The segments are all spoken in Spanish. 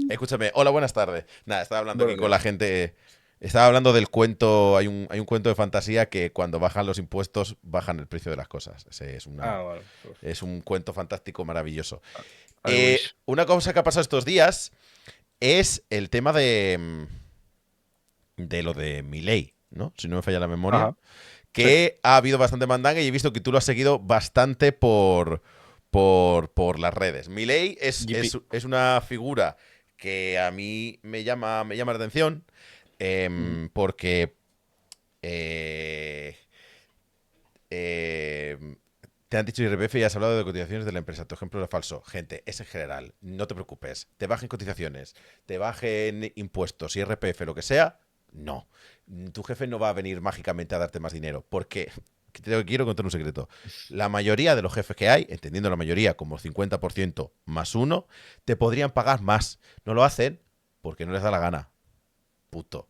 Escúchame, hola, buenas tardes. Nada, estaba hablando aquí Buenos con la días. gente. Estaba hablando del cuento. Hay un cuento de fantasía que cuando bajan los impuestos bajan el precio de las cosas. Bueno, pues, Es un cuento fantástico maravilloso. I wish. Una cosa que ha pasado estos días es el tema de lo de Milei, ¿no? Si no me falla la memoria. Ajá, sí. Que ha habido bastante mandanga y he visto que tú lo has seguido bastante por las redes. Milei GP. es una figura que a mí me llama la atención Ujú. porque eh, eh, te han dicho IRPF y has hablado de cotizaciones de la empresa. Tu ejemplo era falso. Gente, es en general. No te preocupes. Te bajen cotizaciones, te bajen impuestos, IRPF, lo que sea. No. Tu jefe no va a venir mágicamente a darte más dinero. Porque te quiero contar un secreto. La mayoría de los jefes que hay, entendiendo la mayoría como 50% más uno, te podrían pagar más. No lo hacen porque no les da la gana. Puto.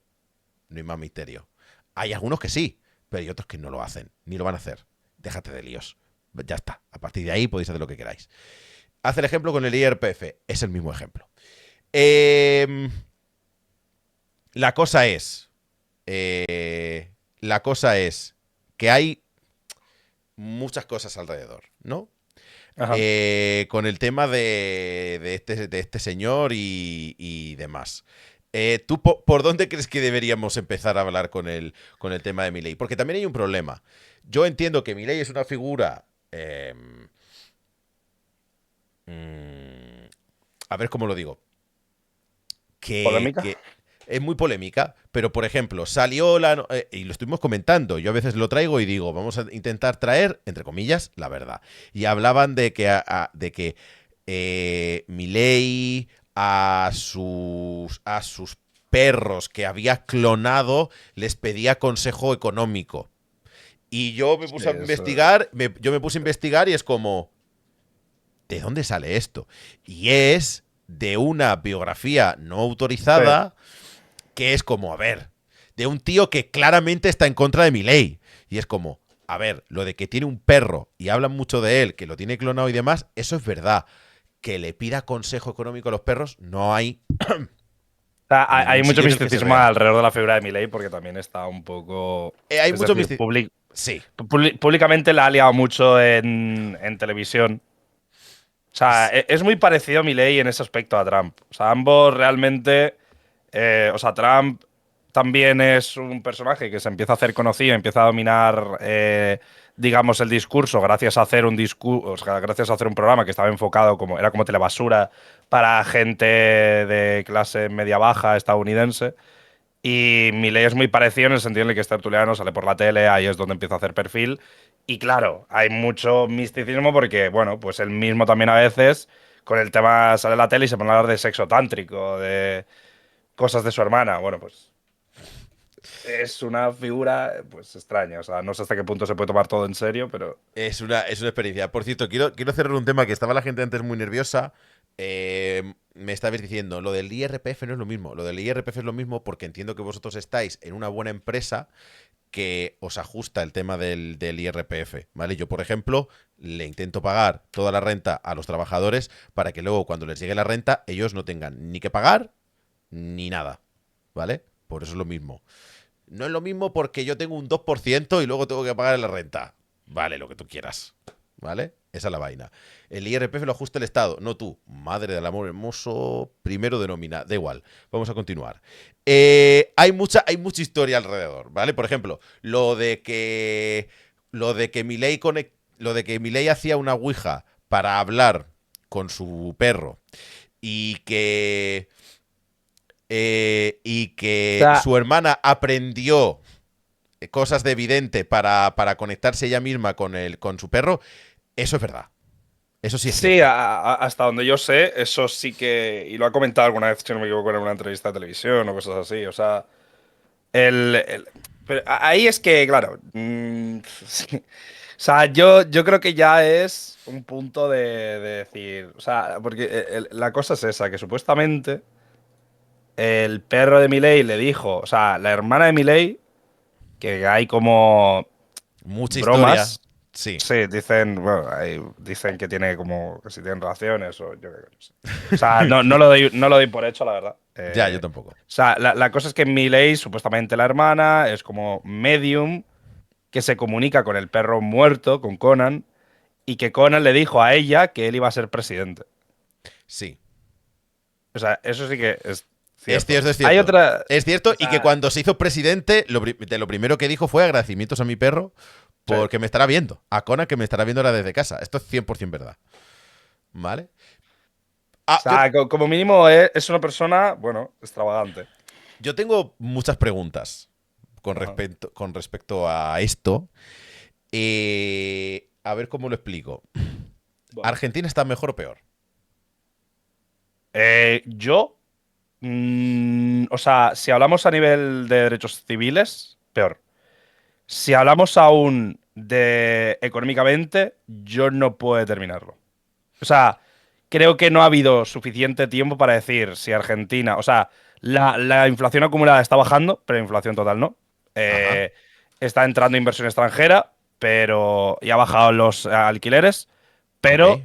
No hay más misterio. Hay algunos que sí, pero hay otros que no lo hacen, ni lo van a hacer. Déjate de líos. Ya está. A partir de ahí podéis hacer lo que queráis. Haz el ejemplo con el IRPF. Es el mismo ejemplo. Eh, la cosa es. La cosa es que hay muchas cosas alrededor, ¿no? Ajá. Con el tema de este señor y demás. ¿Tú por dónde crees que deberíamos empezar a hablar con el tema de Milei? Porque también hay un problema. Yo entiendo que Milei es una figura. Mm, a ver cómo lo digo. ¿Polémica? Que es muy polémica, pero por ejemplo, salió y lo estuvimos comentando. Yo a veces lo traigo y digo, vamos a intentar traer, entre comillas, la verdad. Y hablaban de que, de que Milei a sus perros que había clonado les pedía consejo económico. Y yo me Sí, puse a eso. investigar, yo me puse a investigar y es como, ¿de dónde sale esto? Y es de una biografía no Sí. autorizada que es como, a ver, de un tío que claramente está en contra de mi ley. Y es como, a ver, lo de que tiene un perro y hablan mucho de él, que lo tiene clonado y demás, eso es verdad. Que le pida consejo económico a los perros, no hay O sea, hay ningún mucho sitio en el que se misticismo vea. alrededor de la figura de Milei porque también está un poco. Hay Es mucho decir, misterio. Sí, públicamente la ha liado mucho en televisión. O sea, es muy parecido Milei en ese aspecto a Trump. O sea, ambos realmente. O sea, Trump también es un personaje que se empieza a hacer conocido, empieza a dominar, digamos, el discurso gracias a hacer un discurso, o sea, gracias a hacer un programa que estaba enfocado como era como telebasura para gente de clase media baja estadounidense. Y Milei es muy parecido en el sentido en el que es tertuliano, sale por la tele, ahí es donde empieza a hacer perfil. Y claro, hay mucho misticismo porque, bueno, pues él mismo también a veces con el tema sale en la tele y se pone a hablar de sexo tántrico, de cosas de su hermana. Bueno, pues es una figura pues extraña. O sea, no sé hasta qué punto se puede tomar todo en serio, pero es una experiencia. Por cierto, quiero cerrar un tema que estaba la gente antes muy nerviosa. Me estabais diciendo, lo del IRPF no es lo mismo. Lo del IRPF es lo mismo porque entiendo que vosotros estáis en una buena empresa que os ajusta el tema del IRPF, ¿vale? Yo, por ejemplo, le intento pagar toda la renta a los trabajadores para que luego cuando les llegue la renta ellos no tengan ni que pagar ni nada, ¿vale? Por eso es lo mismo. No es lo mismo porque yo tengo un 2% y luego tengo que pagar la renta. Vale, lo que tú quieras, ¿vale? Esa es la vaina. El IRPF lo ajusta el Estado, no tú. Madre del amor hermoso, primero denomina. Da igual. Vamos a continuar. Hay mucha historia alrededor, ¿vale? Por ejemplo, lo de que lo de que Milei hacía una ouija para hablar con su perro y y o que sea, su hermana aprendió cosas de evidente para conectarse ella misma con su perro, eso es verdad. Eso sí es sí, cierto. hasta donde yo sé, eso sí que, y lo ha comentado alguna vez, si no me equivoco, en una entrevista de televisión o cosas así. O sea, pero ahí es que, claro, sí. O sea, yo creo que ya es un punto de decir, o sea, porque la cosa es esa, que supuestamente el perro de Milei le dijo, o sea, la hermana de Milei, que hay como Mucha historia. bromas. Sí. Sí, dicen, bueno, dicen que tiene como que si tienen relaciones o yo qué sé. O sea, no lo doy por hecho, la verdad. Ya, yo tampoco. O sea, la cosa es que Milei, supuestamente la hermana, es como medium que se comunica con el perro muerto, con Conan, y que Conan le dijo a ella que él iba a ser presidente. Sí. O sea, eso sí que es Es cierto. cierto, es Hay cierto. otra. Es cierto, O y que sea, cuando se hizo presidente, de lo primero que dijo fue agradecimientos a mi perro sí. porque me estará viendo. A Conan que me estará viendo ahora desde casa. Esto es 100% verdad. ¿Vale? O Ah, sea, como mínimo es una persona, bueno, extravagante. yo tengo muchas preguntas Ajá. con respecto a esto. A ver cómo lo explico. Vale. ¿Argentina está mejor o peor? Yo, o sea, si hablamos a nivel de derechos civiles, peor. Si hablamos aún de económicamente, yo no puedo determinarlo. O sea, creo que no ha habido suficiente tiempo para decir si Argentina, o sea, la inflación acumulada está bajando, pero la inflación total no. Ajá. Eh, Está entrando inversión extranjera, pero y ha bajado los alquileres, Ok. pero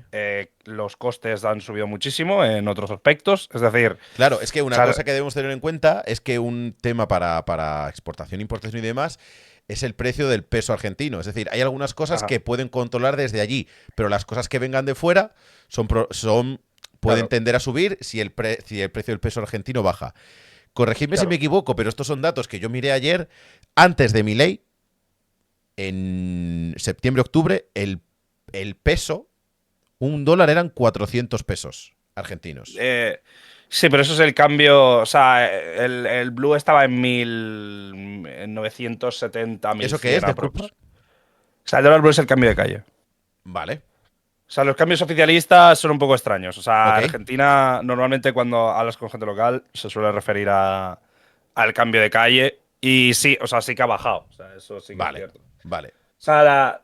los costes han subido muchísimo en otros aspectos. Es decir, Claro, es que o una sea, cosa que debemos tener en cuenta es que un tema para exportación, importación y demás es el precio del peso argentino. Es decir, hay algunas cosas ajá, que pueden controlar desde allí, pero las cosas que vengan de fuera pueden claro. tender a subir si el precio del peso argentino baja. Corregidme si me Claro. equivoco, pero estos son datos que yo miré ayer. Antes de mi ley, en septiembre-octubre, el peso, un dólar eran 400 pesos argentinos. Sí, pero eso es el cambio. O sea, el Blue estaba en 1970, mil ¿Eso qué es? cien Disculpa. aprox. O sea, el dólar Blue es el cambio de calle. Vale. O sea, los cambios oficialistas son un poco extraños. O sea, Ok. Argentina, normalmente cuando hablas con gente local, se suele referir al cambio de calle. Y sí, o sea, sí que ha bajado. O sea, eso sí que es Vale. cierto. Vale. O sea,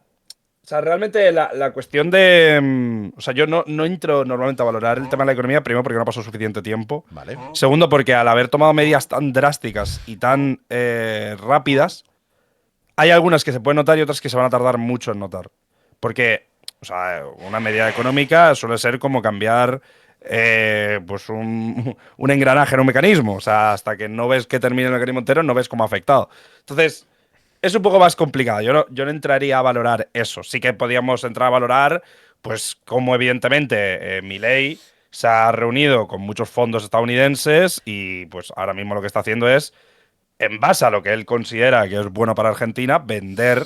realmente la cuestión de. O sea, yo no entro normalmente a valorar el tema de la economía, primero porque no pasó suficiente tiempo. Vale. Segundo, porque al haber tomado medidas tan drásticas y tan rápidas, hay algunas que se pueden notar y otras que se van a tardar mucho en notar. Porque, o sea, una medida económica suele ser como cambiar pues un engranaje en un mecanismo. O sea, hasta que no ves que termine el mecanismo entero, no ves cómo ha afectado. Entonces, es un poco más complicado. Yo no entraría a valorar eso. Sí que podíamos entrar a valorar, pues, cómo evidentemente Milei se ha reunido con muchos fondos estadounidenses y pues ahora mismo lo que está haciendo es, en base a lo que él considera que es bueno para Argentina, vender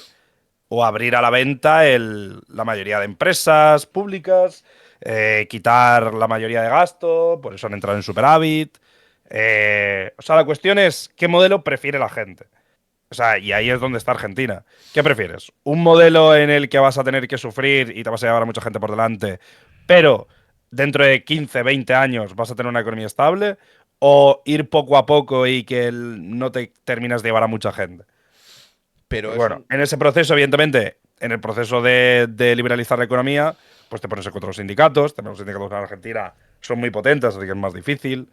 o abrir a la venta la mayoría de empresas públicas, quitar la mayoría de gasto, por eso han entrado en superávit. O sea, la cuestión es qué modelo prefiere la gente. O sea, y ahí es donde está Argentina. ¿Qué prefieres? ¿Un modelo en el que vas a tener que sufrir y te vas a llevar a mucha gente por delante, pero dentro de 15, 20 años vas a tener una economía estable? ¿O ir poco a poco y que no te terminas de llevar a mucha gente? Pero Pues es bueno, un. en ese proceso, evidentemente, en el proceso de liberalizar la economía, pues te pones en contra de los sindicatos. Tenemos sindicatos en Argentina, son muy potentes, así que es más difícil.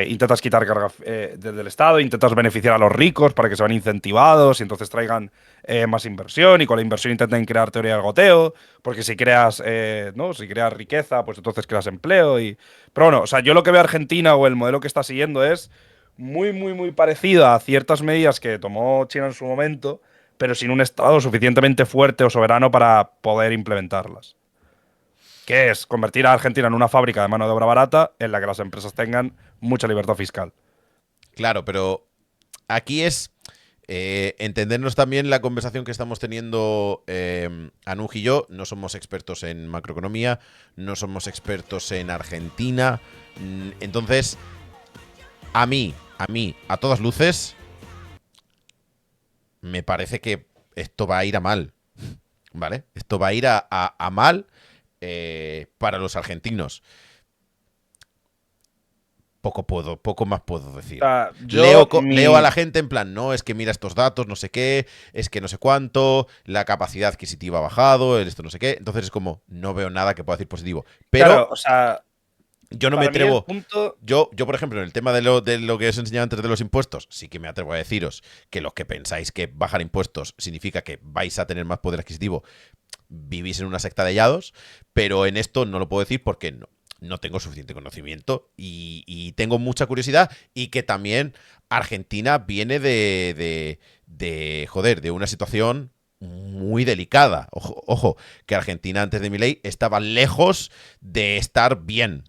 Intentas quitar carga desde el Estado, intentas beneficiar a los ricos para que se van incentivados y entonces traigan más inversión y con la inversión intenten crear teoría del goteo, porque si creas, ¿no? Si creas riqueza, pues entonces creas empleo. Pero bueno, o sea, yo lo que veo a Argentina o el modelo que está siguiendo es muy, muy, muy parecido a ciertas medidas que tomó China en su momento, pero sin un Estado suficientemente fuerte o soberano para poder implementarlas, que es convertir a Argentina en una fábrica de mano de obra barata en la que las empresas tengan mucha libertad fiscal. Claro, pero aquí es entendernos también la conversación que estamos teniendo Anuj y yo. No somos expertos en macroeconomía, no somos expertos en Argentina. Entonces, a todas luces, me parece que esto va a ir a mal. ¿Vale? Esto va a ir a mal para los argentinos. Poco más puedo O decir. sea, yo, Leo a la gente en plan, no, es que mira estos datos, no sé qué, es que no sé cuánto, la capacidad adquisitiva ha bajado, esto no sé qué. Entonces es como, no veo nada que pueda decir positivo. claro, Pero, o sea, Yo no me Para mí el atrevo. punto. Yo, por ejemplo, en el tema de lo que os he enseñado antes de los impuestos, sí que me atrevo a deciros que los que pensáis que bajar impuestos significa que vais a tener más poder adquisitivo, vivís en una secta de hallados, pero en esto no lo puedo decir porque no tengo suficiente conocimiento y tengo mucha curiosidad y que también Argentina viene joder, de una situación muy delicada. Ojo, que Argentina antes de Milei estaba lejos de estar bien.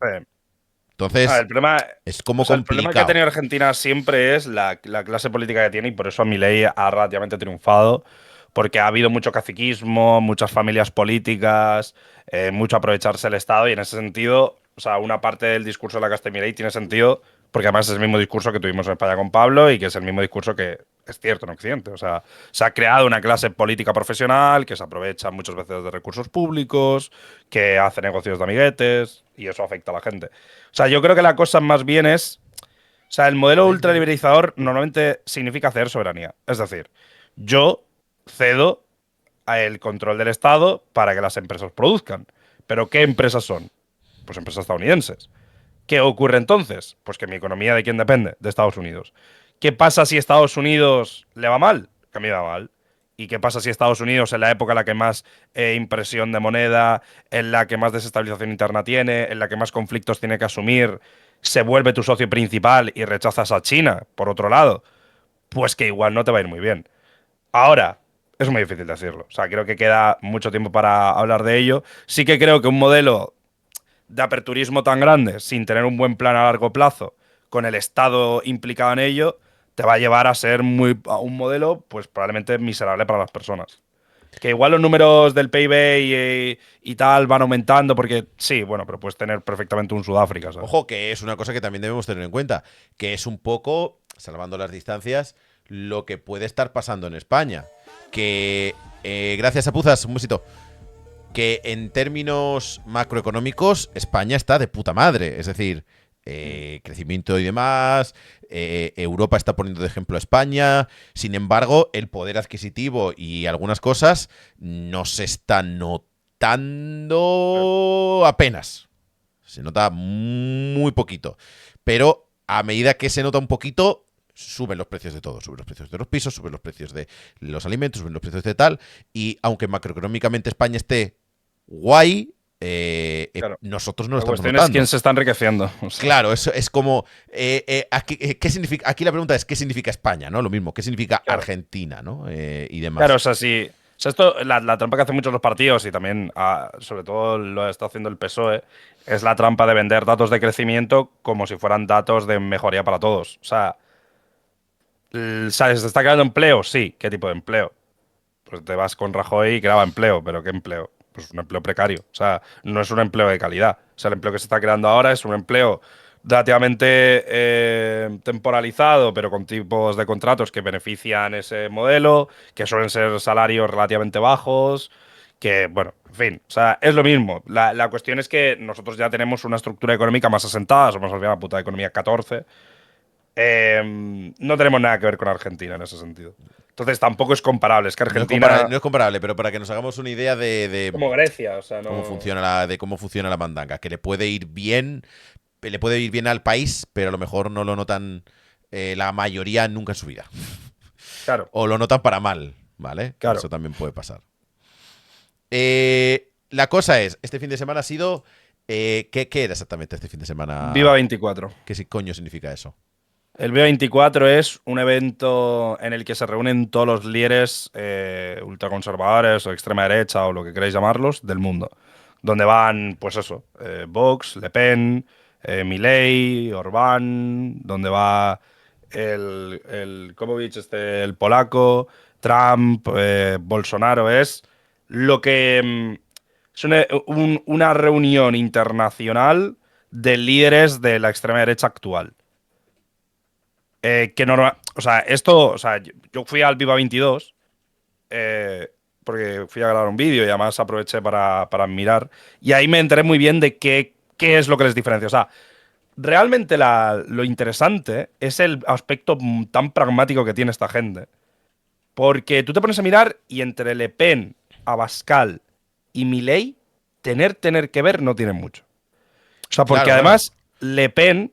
Entonces, El problema, es o como sea, el problema que ha complicado. tenido Argentina siempre es la clase política que tiene y por eso Milei ha relativamente triunfado, porque ha habido mucho caciquismo, muchas familias políticas, mucho aprovecharse el Estado y en ese sentido, o sea, una parte del discurso de la casta de Milei tiene sentido porque además es el mismo discurso que tuvimos en España con Pablo y que es el mismo discurso que es cierto en Occidente. O sea, se ha creado una clase política profesional que se aprovecha muchas veces de recursos públicos, que hace negocios de amiguetes y eso afecta a la gente. O sea, yo creo que la cosa más bien es. O sea, el modelo ultraliberalizador normalmente significa ceder soberanía. Es decir, yo cedo el control del Estado para que las empresas produzcan. ¿Pero qué empresas son? Pues empresas estadounidenses. ¿Qué ocurre entonces? Pues que mi economía de quién depende? De Estados Unidos. ¿Qué pasa si Estados Unidos le va mal? Que a mí me va mal. ¿Y qué pasa si Estados Unidos, en la época en la que más impresión de moneda, en la que más desestabilización interna tiene, en la que más conflictos tiene que asumir, se vuelve tu socio principal y rechazas a China, por otro lado? Pues que igual no te va a ir muy bien. Ahora, es muy difícil decirlo. O sea, creo que queda mucho tiempo para hablar de ello. Sí que creo que un modelo de aperturismo tan grande, sin tener un buen plan a largo plazo, con el Estado implicado en ello, te va a llevar a ser a un modelo, pues probablemente miserable para las personas. Que igual los números del PIB y tal van aumentando, porque sí, bueno, pero puedes tener perfectamente un Sudáfrica, ¿sabes? Ojo, que es una cosa que también debemos tener en cuenta, que es un poco, salvando las distancias, lo que puede estar pasando en España. Que, gracias a Puzas, un besito, que en términos macroeconómicos España está de puta madre. Es decir, crecimiento y demás, Europa está poniendo de ejemplo a España, sin embargo, el poder adquisitivo y algunas cosas no se están notando apenas. Se nota muy poquito. Pero a medida que se nota un poquito, suben los precios de todo. Suben los precios de los pisos, suben los precios de los alimentos, suben los precios de tal. Y aunque macroeconómicamente España esté guay, Claro. nosotros no lo La estamos cuestión es quién notando. se está enriqueciendo. O sea, Claro, eso es como. Aquí, ¿qué significa? Aquí la pregunta es: ¿qué significa España? ¿No? Lo mismo, ¿qué significa claro. Argentina? ¿No? Y Claro, demás. o sea, sí. O sea, esto, la trampa que hacen muchos los partidos y también, sobre todo, lo está haciendo el PSOE, es la trampa de vender datos de crecimiento como si fueran datos de mejoría para todos. O sea, ¿sabes? ¿Se está creando empleo? Sí. ¿Qué tipo de empleo? Pues te vas con Rajoy y creaba empleo, pero ¿qué empleo? Pues un empleo precario. O sea, no es un empleo de calidad. O sea, el empleo que se está creando ahora es un empleo relativamente temporalizado, pero con tipos de contratos que benefician ese modelo, que suelen ser salarios relativamente bajos, que, bueno, en fin, o sea, es lo mismo. La cuestión es que nosotros ya tenemos una estructura económica más asentada, somos al final la puta economía 14. No tenemos nada que ver con Argentina en ese sentido. Entonces tampoco es comparable. Es que Argentina No es comparable, pero para que nos hagamos una idea de como Grecia, o sea, no. cómo funciona la mandanga, que le puede ir bien al país, pero a lo mejor no lo notan la mayoría nunca en su vida. Claro, O lo notan para mal, ¿vale? Que eso claro. también puede pasar. La cosa es, este fin de semana ha sido... ¿qué era exactamente este fin de Viva semana? 24. Coño significa eso? El Viva 24 es un evento en el que se reúnen todos los líderes ultraconservadores o extrema derecha o lo que queráis llamarlos del mundo. Donde van, pues eso, Vox, Le Pen, Milei, Orbán, donde va el Komovich, el polaco, Trump, Bolsonaro. Es lo que. Es una reunión internacional de líderes de la extrema derecha actual. O sea, esto, o sea, yo fui al Viva 22 porque fui a grabar un vídeo y además aproveché para mirar y ahí me enteré muy bien de qué es lo que les diferencia. O sea, realmente lo interesante es el aspecto tan pragmático que tiene esta gente. Porque tú te pones a mirar y entre Le Pen, Abascal y Milei, tener que ver no tienen mucho. O sea, porque Claro, claro. además Le Pen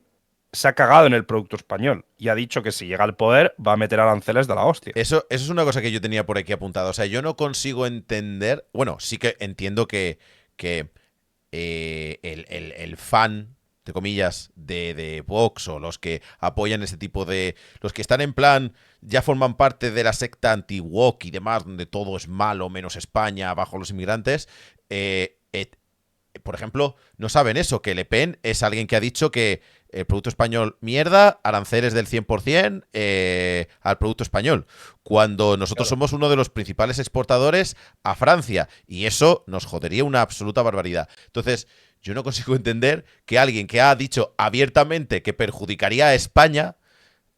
se ha cagado en el producto español y ha dicho que si llega al poder va a meter aranceles de la hostia. Eso es una cosa que yo tenía por aquí apuntado. O sea, yo no consigo entender. Bueno, sí que entiendo que el fan, entre comillas, de Vox o los que apoyan ese tipo de. Los que están en plan, ya forman parte de la secta anti-woke y demás, donde todo es malo, menos España, bajo los inmigrantes. Por ejemplo, no saben eso, que Le Pen es alguien que ha dicho que el producto español mierda, aranceles del 100% al producto español, cuando nosotros Claro. somos uno de los principales exportadores a Francia, y eso nos jodería una absoluta barbaridad. Entonces, yo no consigo entender que alguien que ha dicho abiertamente que perjudicaría a España,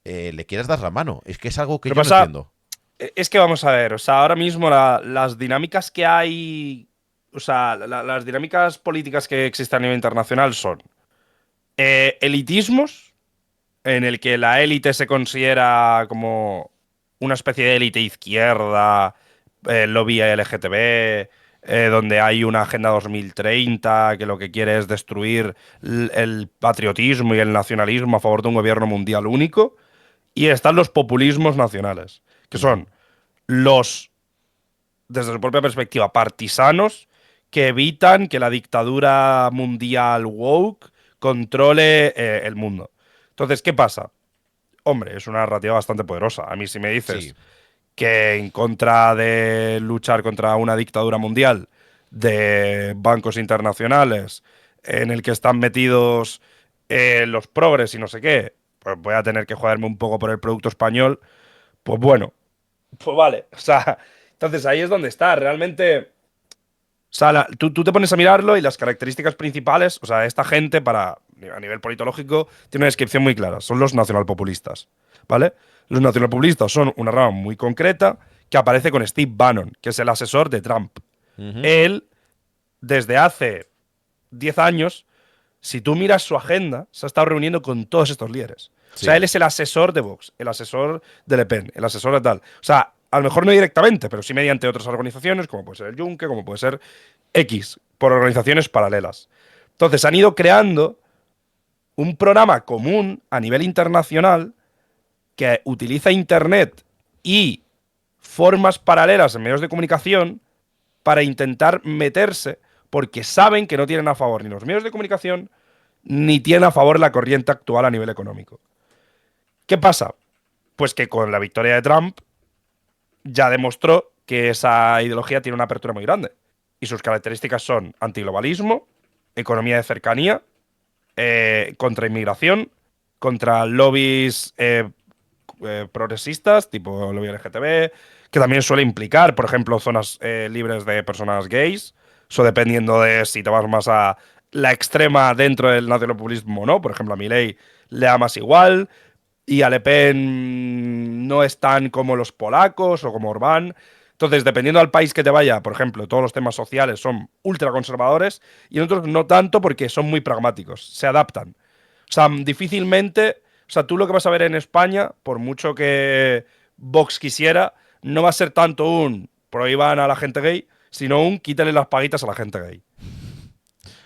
le quieras dar la mano. Es que es algo que Lo que yo no pasa entiendo. es que vamos a ver, o sea, ahora mismo las dinámicas que hay, o sea, las dinámicas políticas que existen a nivel internacional son elitismos, en el que la élite se considera como una especie de élite izquierda, lobby LGTB, donde hay una Agenda 2030 que lo que quiere es destruir el patriotismo y el nacionalismo a favor de un gobierno mundial único. Y están los populismos nacionales, que Ujú. son los, desde su propia perspectiva, partisanos que evitan que la dictadura mundial woke controle el mundo. Entonces, ¿qué pasa? Hombre, es una narrativa bastante poderosa. A mí si me Sí. dices que en contra de luchar contra una dictadura mundial de bancos internacionales en el que están metidos los progres y no sé qué, pues voy a tener que joderme un poco por el producto español, pues bueno, pues vale. O sea, entonces ahí es donde está. Realmente, o sea, tú te pones a mirarlo y las características principales, o sea, esta gente a nivel politológico tiene una descripción muy clara, son los nacionalpopulistas, ¿vale? Los nacionalpopulistas son una rama muy concreta que aparece con Steve Bannon, que es el asesor de Trump. Ujú. Él, desde hace 10 años, si tú miras su agenda, se ha estado reuniendo con todos estos líderes. O sea, Sí. él es el asesor de Vox, el asesor de Le Pen, el asesor de tal. O sea, a lo mejor no directamente, pero sí mediante otras organizaciones, como puede ser el Junque, como puede ser X, por organizaciones paralelas. Entonces han ido creando un programa común a nivel internacional que utiliza Internet y formas paralelas en medios de comunicación para intentar meterse, porque saben que no tienen a favor ni los medios de comunicación ni tienen a favor la corriente actual a nivel económico. ¿Qué pasa? Pues que con la victoria de Trump ya demostró que esa ideología tiene una apertura muy grande. Y sus características son antiglobalismo, economía de cercanía, contra inmigración, contra lobbies progresistas, tipo lobby LGTB, que también suele implicar, por ejemplo, zonas libres de personas gays. Eso dependiendo de si te vas más a la extrema dentro del nacionalpopulismo o no. Por ejemplo, a Milei le da más igual y a Le Pen no es tan como los polacos o como Orbán. Entonces, dependiendo del país que te vaya, por ejemplo, todos los temas sociales son ultraconservadores y en otros no tanto porque son muy pragmáticos, se adaptan. O sea, difícilmente, o sea, tú lo que vas a ver en España, por mucho que Vox quisiera, no va a ser tanto un prohíban a la gente gay, sino un quítale las paguitas a la gente gay.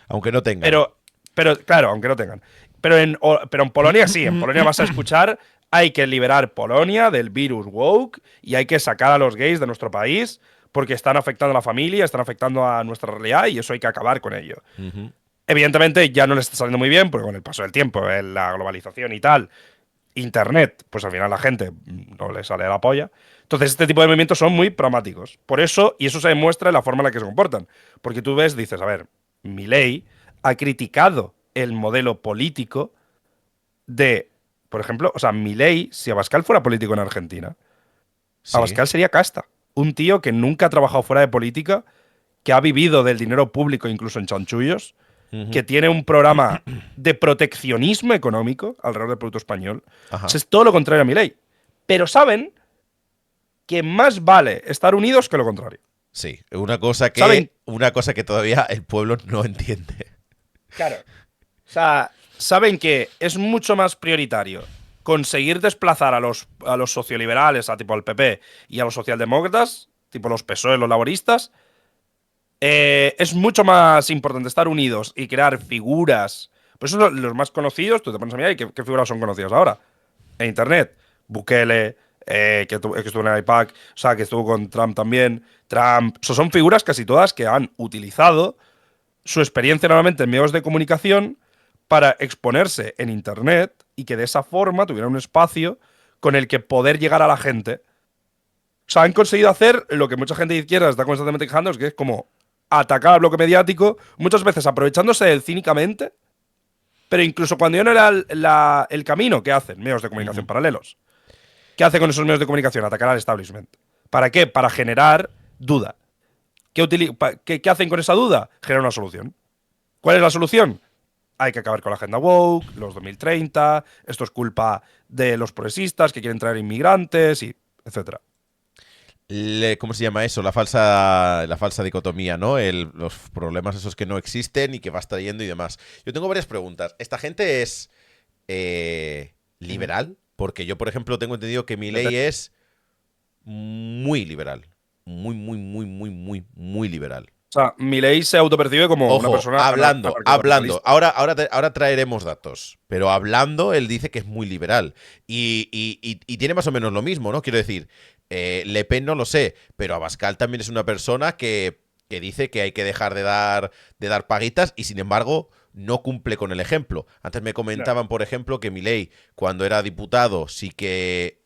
Aunque no tengan. Pero, pero claro, aunque no tengan. Pero en Polonia sí, en Polonia vas a escuchar, hay que liberar Polonia del virus woke y hay que sacar a los gays de nuestro país porque están afectando a la familia, están afectando a nuestra realidad y eso hay que acabar con ello. Ujú. Evidentemente ya no le está saliendo muy bien porque con el paso del tiempo, la globalización y tal, Internet, pues al final la gente no le sale de la polla. Entonces este tipo de movimientos son muy pragmáticos. Por eso, y eso se demuestra en la forma en la que se comportan. Porque tú ves, dices, a ver, Milei ha criticado el modelo político de, por ejemplo, o sea, Milei, si Abascal fuera político en Argentina, Sí. Abascal sería casta. Un tío que nunca ha trabajado fuera de política, que ha vivido del dinero público incluso en chanchullos, Ujú. que tiene un programa de proteccionismo económico alrededor del producto español. O sea, Ajá. es todo lo contrario a Milei. Pero saben que más vale estar unidos que lo contrario. Sí. Una cosa Saben, que todavía el pueblo no entiende. claro, o sea, saben que es mucho más prioritario conseguir desplazar a los socioliberales, a tipo al PP, y a los socialdemócratas, tipo los PSOE, los laboristas. Es mucho más importante estar unidos y crear figuras Pues esos son los más conocidos, tú te pones a mirar y qué figuras son conocidas ahora. En internet, Bukele, que estuvo en el IPAC, o sea, que estuvo con Trump también. Trump. O sea, son figuras casi todas que han utilizado su experiencia normalmente en medios de comunicación para exponerse en internet y que de esa forma tuvieran un espacio con el que poder llegar a la gente. O sea, han conseguido hacer lo que mucha gente de izquierda está constantemente quejando, que es como atacar al bloque mediático, muchas veces aprovechándose de él cínicamente, pero incluso cuando ya no era el camino, ¿qué hacen? Medios de comunicación paralelos. ¿Qué hace con esos medios de comunicación? Atacar al establishment. ¿Para qué? Para generar duda. ¿Qué hacen con esa duda? Generar una solución. ¿Cuál es la solución? Hay que acabar con la agenda woke, los 2030, esto es culpa de los progresistas que quieren traer inmigrantes, y etcétera. ¿Cómo se llama eso? La falsa dicotomía, ¿no? Los problemas esos que no existen y que vas trayendo y demás. Yo tengo varias preguntas. ¿Esta gente es liberal? Porque yo, por ejemplo, tengo entendido que Milei es muy liberal. Muy, muy, muy, muy, muy, muy liberal. O sea, Milei se autopercibe como una Ojo, persona hablando. anarcocapitalista. Ahora traeremos datos. Pero hablando, él dice que es muy liberal. Y tiene más o menos lo mismo, ¿no? Quiero decir, Le Pen no lo sé, pero Abascal también es una persona que dice que hay que dejar de dar paguitas y, sin embargo, no cumple con el ejemplo. Antes me No. comentaban, por ejemplo, que Milei, cuando era diputado, sí que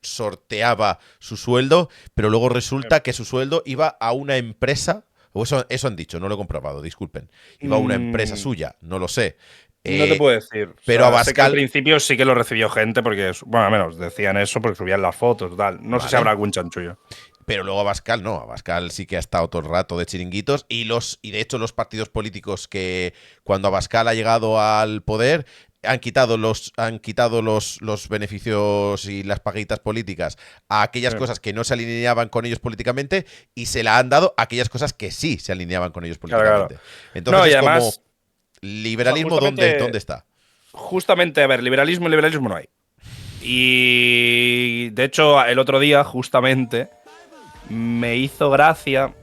sorteaba su sueldo, pero luego resulta que su sueldo iba a una empresa, o eso han dicho, no lo he comprobado, disculpen. Iba a una empresa Mm, suya, no lo sé. no te Eh, puedo decir. O pero sea, sé que al Abascal, principio sí que lo recibió gente porque, bueno, al menos decían eso porque subían las fotos, tal. No sé si vale. habrá algún chanchullo. Pero luego Abascal no, Abascal sí que ha estado todo el rato de chiringuitos y de hecho los partidos políticos que cuando Abascal ha llegado al poder han quitado los beneficios y las paguitas políticas a aquellas Sí. cosas que no se alineaban con ellos políticamente y se la han dado a aquellas cosas que sí se alineaban con ellos Claro, claro. políticamente. Entonces No, y es como, además, o sea, liberalismo, ¿dónde está? justamente, a ver, liberalismo no hay. Y de hecho, el otro día, justamente, me hizo gracia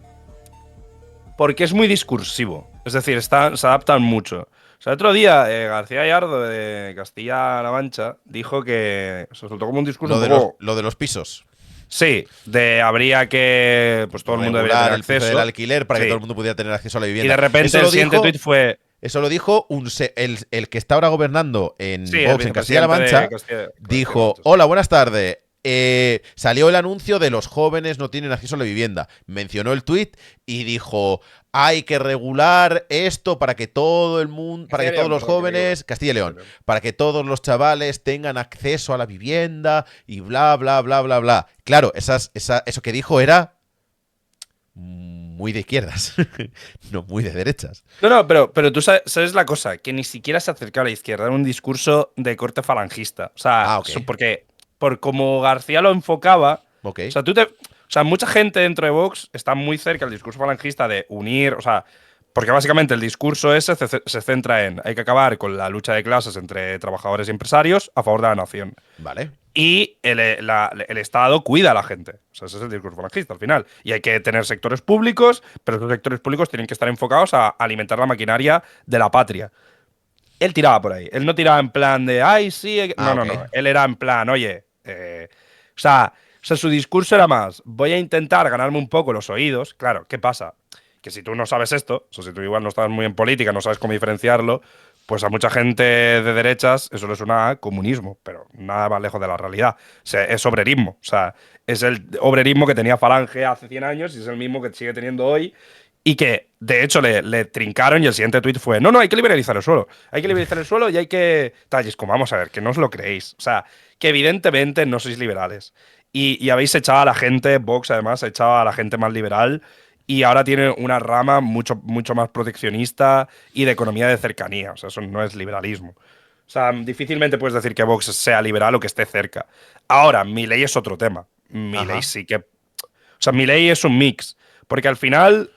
porque es muy discursivo. Es decir, se adaptan mucho. O sea, el otro día García Gallardo de Castilla-La Mancha dijo que se soltó como un discurso Lo un de los, poco. lo de los pisos. Sí, de habría que. Pues todo el mundo debería Regular tener el precio del acceso. alquiler para que todo Sí. el mundo pudiera tener acceso a la Y de vivienda. repente Eso el lo siguiente dijo tuit fue. Eso lo dijo el que está ahora gobernando Sí, en el Vox en Castilla-La vicepresidente de Mancha. Castilla-La Dijo: Mancha, sí. Hola, buenas tardes. Salió el anuncio de los jóvenes no tienen acceso a la vivienda. Mencionó el tuit y dijo: hay que regular esto para que todo el mundo, para Castilla que y todos León, los perdón, que me equivoqué. jóvenes, Castilla y Castilla y León, León. para que todos los chavales tengan acceso a la vivienda y bla, bla, bla, bla, bla. Claro, eso que dijo era muy de izquierdas, no muy de derechas. No, no, pero tú sabes la cosa, que ni siquiera se acerca a la izquierda, era un discurso de corte falangista. O sea, Ah, ok. porque por como García lo enfocaba, Ok. o sea, o sea, mucha gente dentro de Vox está muy cerca del discurso falangista de unir, o sea, porque básicamente el discurso ese se centra en hay que acabar con la lucha de clases entre trabajadores y empresarios a favor de la nación. Vale. Y el Estado cuida a la gente. O sea, ese es el discurso falangista al final. Y hay que tener sectores públicos, pero esos sectores públicos tienen que estar enfocados a alimentar la maquinaria de la patria. Él tiraba por ahí. Él no tiraba en plan de, ay, sí. Ah, No, ok. no, no. Él era en plan, oye. O sea, su discurso era más, voy a intentar ganarme un poco los oídos. Claro, ¿qué pasa? Que si tú no sabes esto, o sea, si tú igual no estás muy en política, no sabes cómo diferenciarlo, pues a mucha gente de derechas eso le suena a comunismo, pero nada más lejos de la realidad. O sea, es obrerismo. O sea, es el obrerismo que tenía Falange hace 100 años y es el mismo que sigue teniendo hoy. Y que, de hecho, le trincaron y el siguiente tuit fue: no, no, hay que liberalizar el suelo. Hay que liberalizar el suelo y hay que. Tal, y es como, vamos a ver, que no os lo creéis. O sea, que evidentemente no sois liberales. Y habéis echado a la gente, Vox además, ha echado a la gente más liberal y ahora tiene una rama mucho, mucho más proteccionista y de economía de cercanía. O sea, eso no es liberalismo. O sea, difícilmente puedes decir que Vox sea liberal o que esté cerca. Ahora, mi ley es otro tema. Mi ley Ajá. sí que. O sea, mi ley es un mix. Porque al final,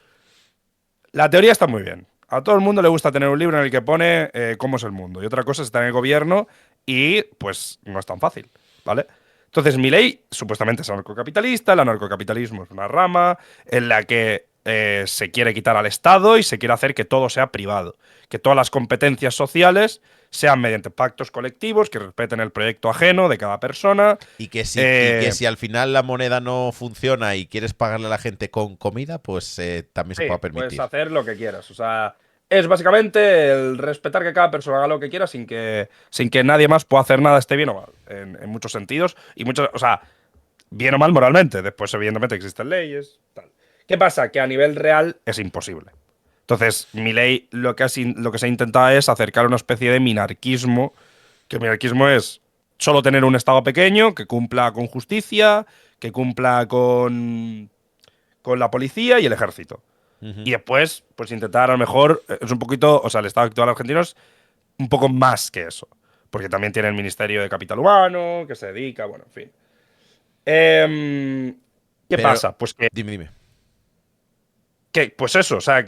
la teoría está muy bien. A todo el mundo le gusta tener un libro en el que pone cómo es el mundo. Y otra cosa es estar en el gobierno y, pues, no es tan fácil. ¿Vale? Entonces, mi ley supuestamente es anarcocapitalista, el anarcocapitalismo es una rama en la que se quiere quitar al Estado y se quiere hacer que todo sea privado, que todas las competencias sociales sean mediante pactos colectivos que respeten el proyecto ajeno de cada persona. Y que si al final la moneda no funciona y quieres pagarle a la gente con comida, pues también se Sí, pueda puedes permitir. hacer lo que quieras. O sea, es básicamente el respetar que cada persona haga lo que quiera sin que nadie más pueda hacer nada, esté bien o mal, en muchos sentidos. Y muchos, o sea, bien o mal moralmente. Después, evidentemente, existen leyes, tal. ¿Qué pasa? Que a nivel real es imposible. Entonces, mi ley lo que se ha intentado es acercar a una especie de minarquismo, que el minarquismo es solo tener un Estado pequeño que cumpla con justicia, que cumpla con la policía y el ejército. Y Ujú. después, pues intentar a lo mejor, es un poquito, o sea, el Estado actual argentino es un poco más que eso. Porque también tiene el Ministerio de Capital Humano, que se dedica, bueno, en fin. Em, ¿Qué Pero, pasa? Pues dime. pues eso, o sea,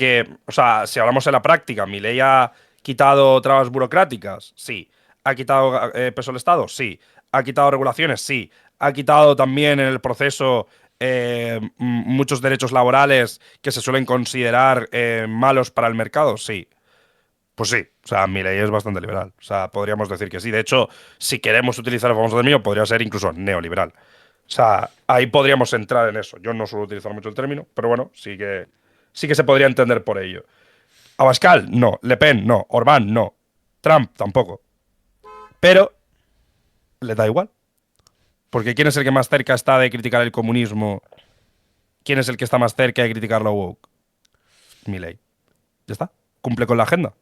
si hablamos en la práctica, mi ley ha quitado trabas burocráticas, sí. Ha quitado peso al Estado, sí. Ha quitado regulaciones, sí. Ha quitado también en el proceso muchos derechos laborales que se suelen considerar malos para el mercado, sí. Pues sí, o sea, mi ley es bastante liberal. O sea, podríamos decir que sí. De hecho, si queremos utilizar el famoso término, podría ser incluso neoliberal. O sea, ahí podríamos entrar en eso. Yo no suelo utilizar mucho el término, pero bueno, sí que se podría entender por ello. Abascal, no. Le Pen, no. Orbán, no. Trump, tampoco. Pero le da igual. Porque ¿quién es el que más cerca está de criticar el comunismo? ¿Quién es el que está más cerca de criticar lo woke? Mi ley. Ya está. Cumple con la agenda.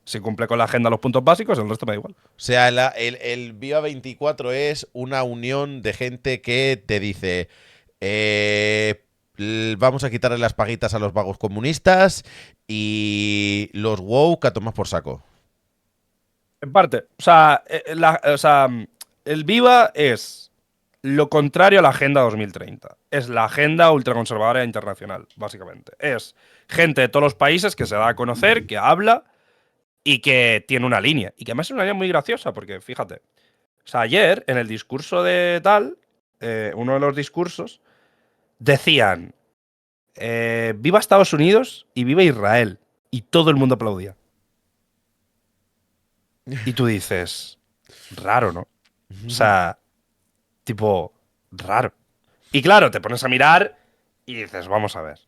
Si cumple con la agenda los puntos básicos, el resto me da igual. O sea, el Viva 24 es una unión de gente que te dice, vamos a quitarle las paguitas a los vagos comunistas y los woke a tomar por saco. En parte. O sea, el Viva es lo contrario a la Agenda 2030. Es la agenda ultraconservadora internacional, básicamente. Es gente de todos los países que se da a conocer, que habla y que tiene una línea. Y que además es una línea muy graciosa, porque fíjate. O sea, ayer, en el discurso de tal, uno de los discursos, decían: viva Estados Unidos y viva Israel. Y todo el mundo aplaudía. Y tú dices, raro, ¿no? O sea, tipo, raro. Y claro, te pones a mirar y dices, vamos a ver.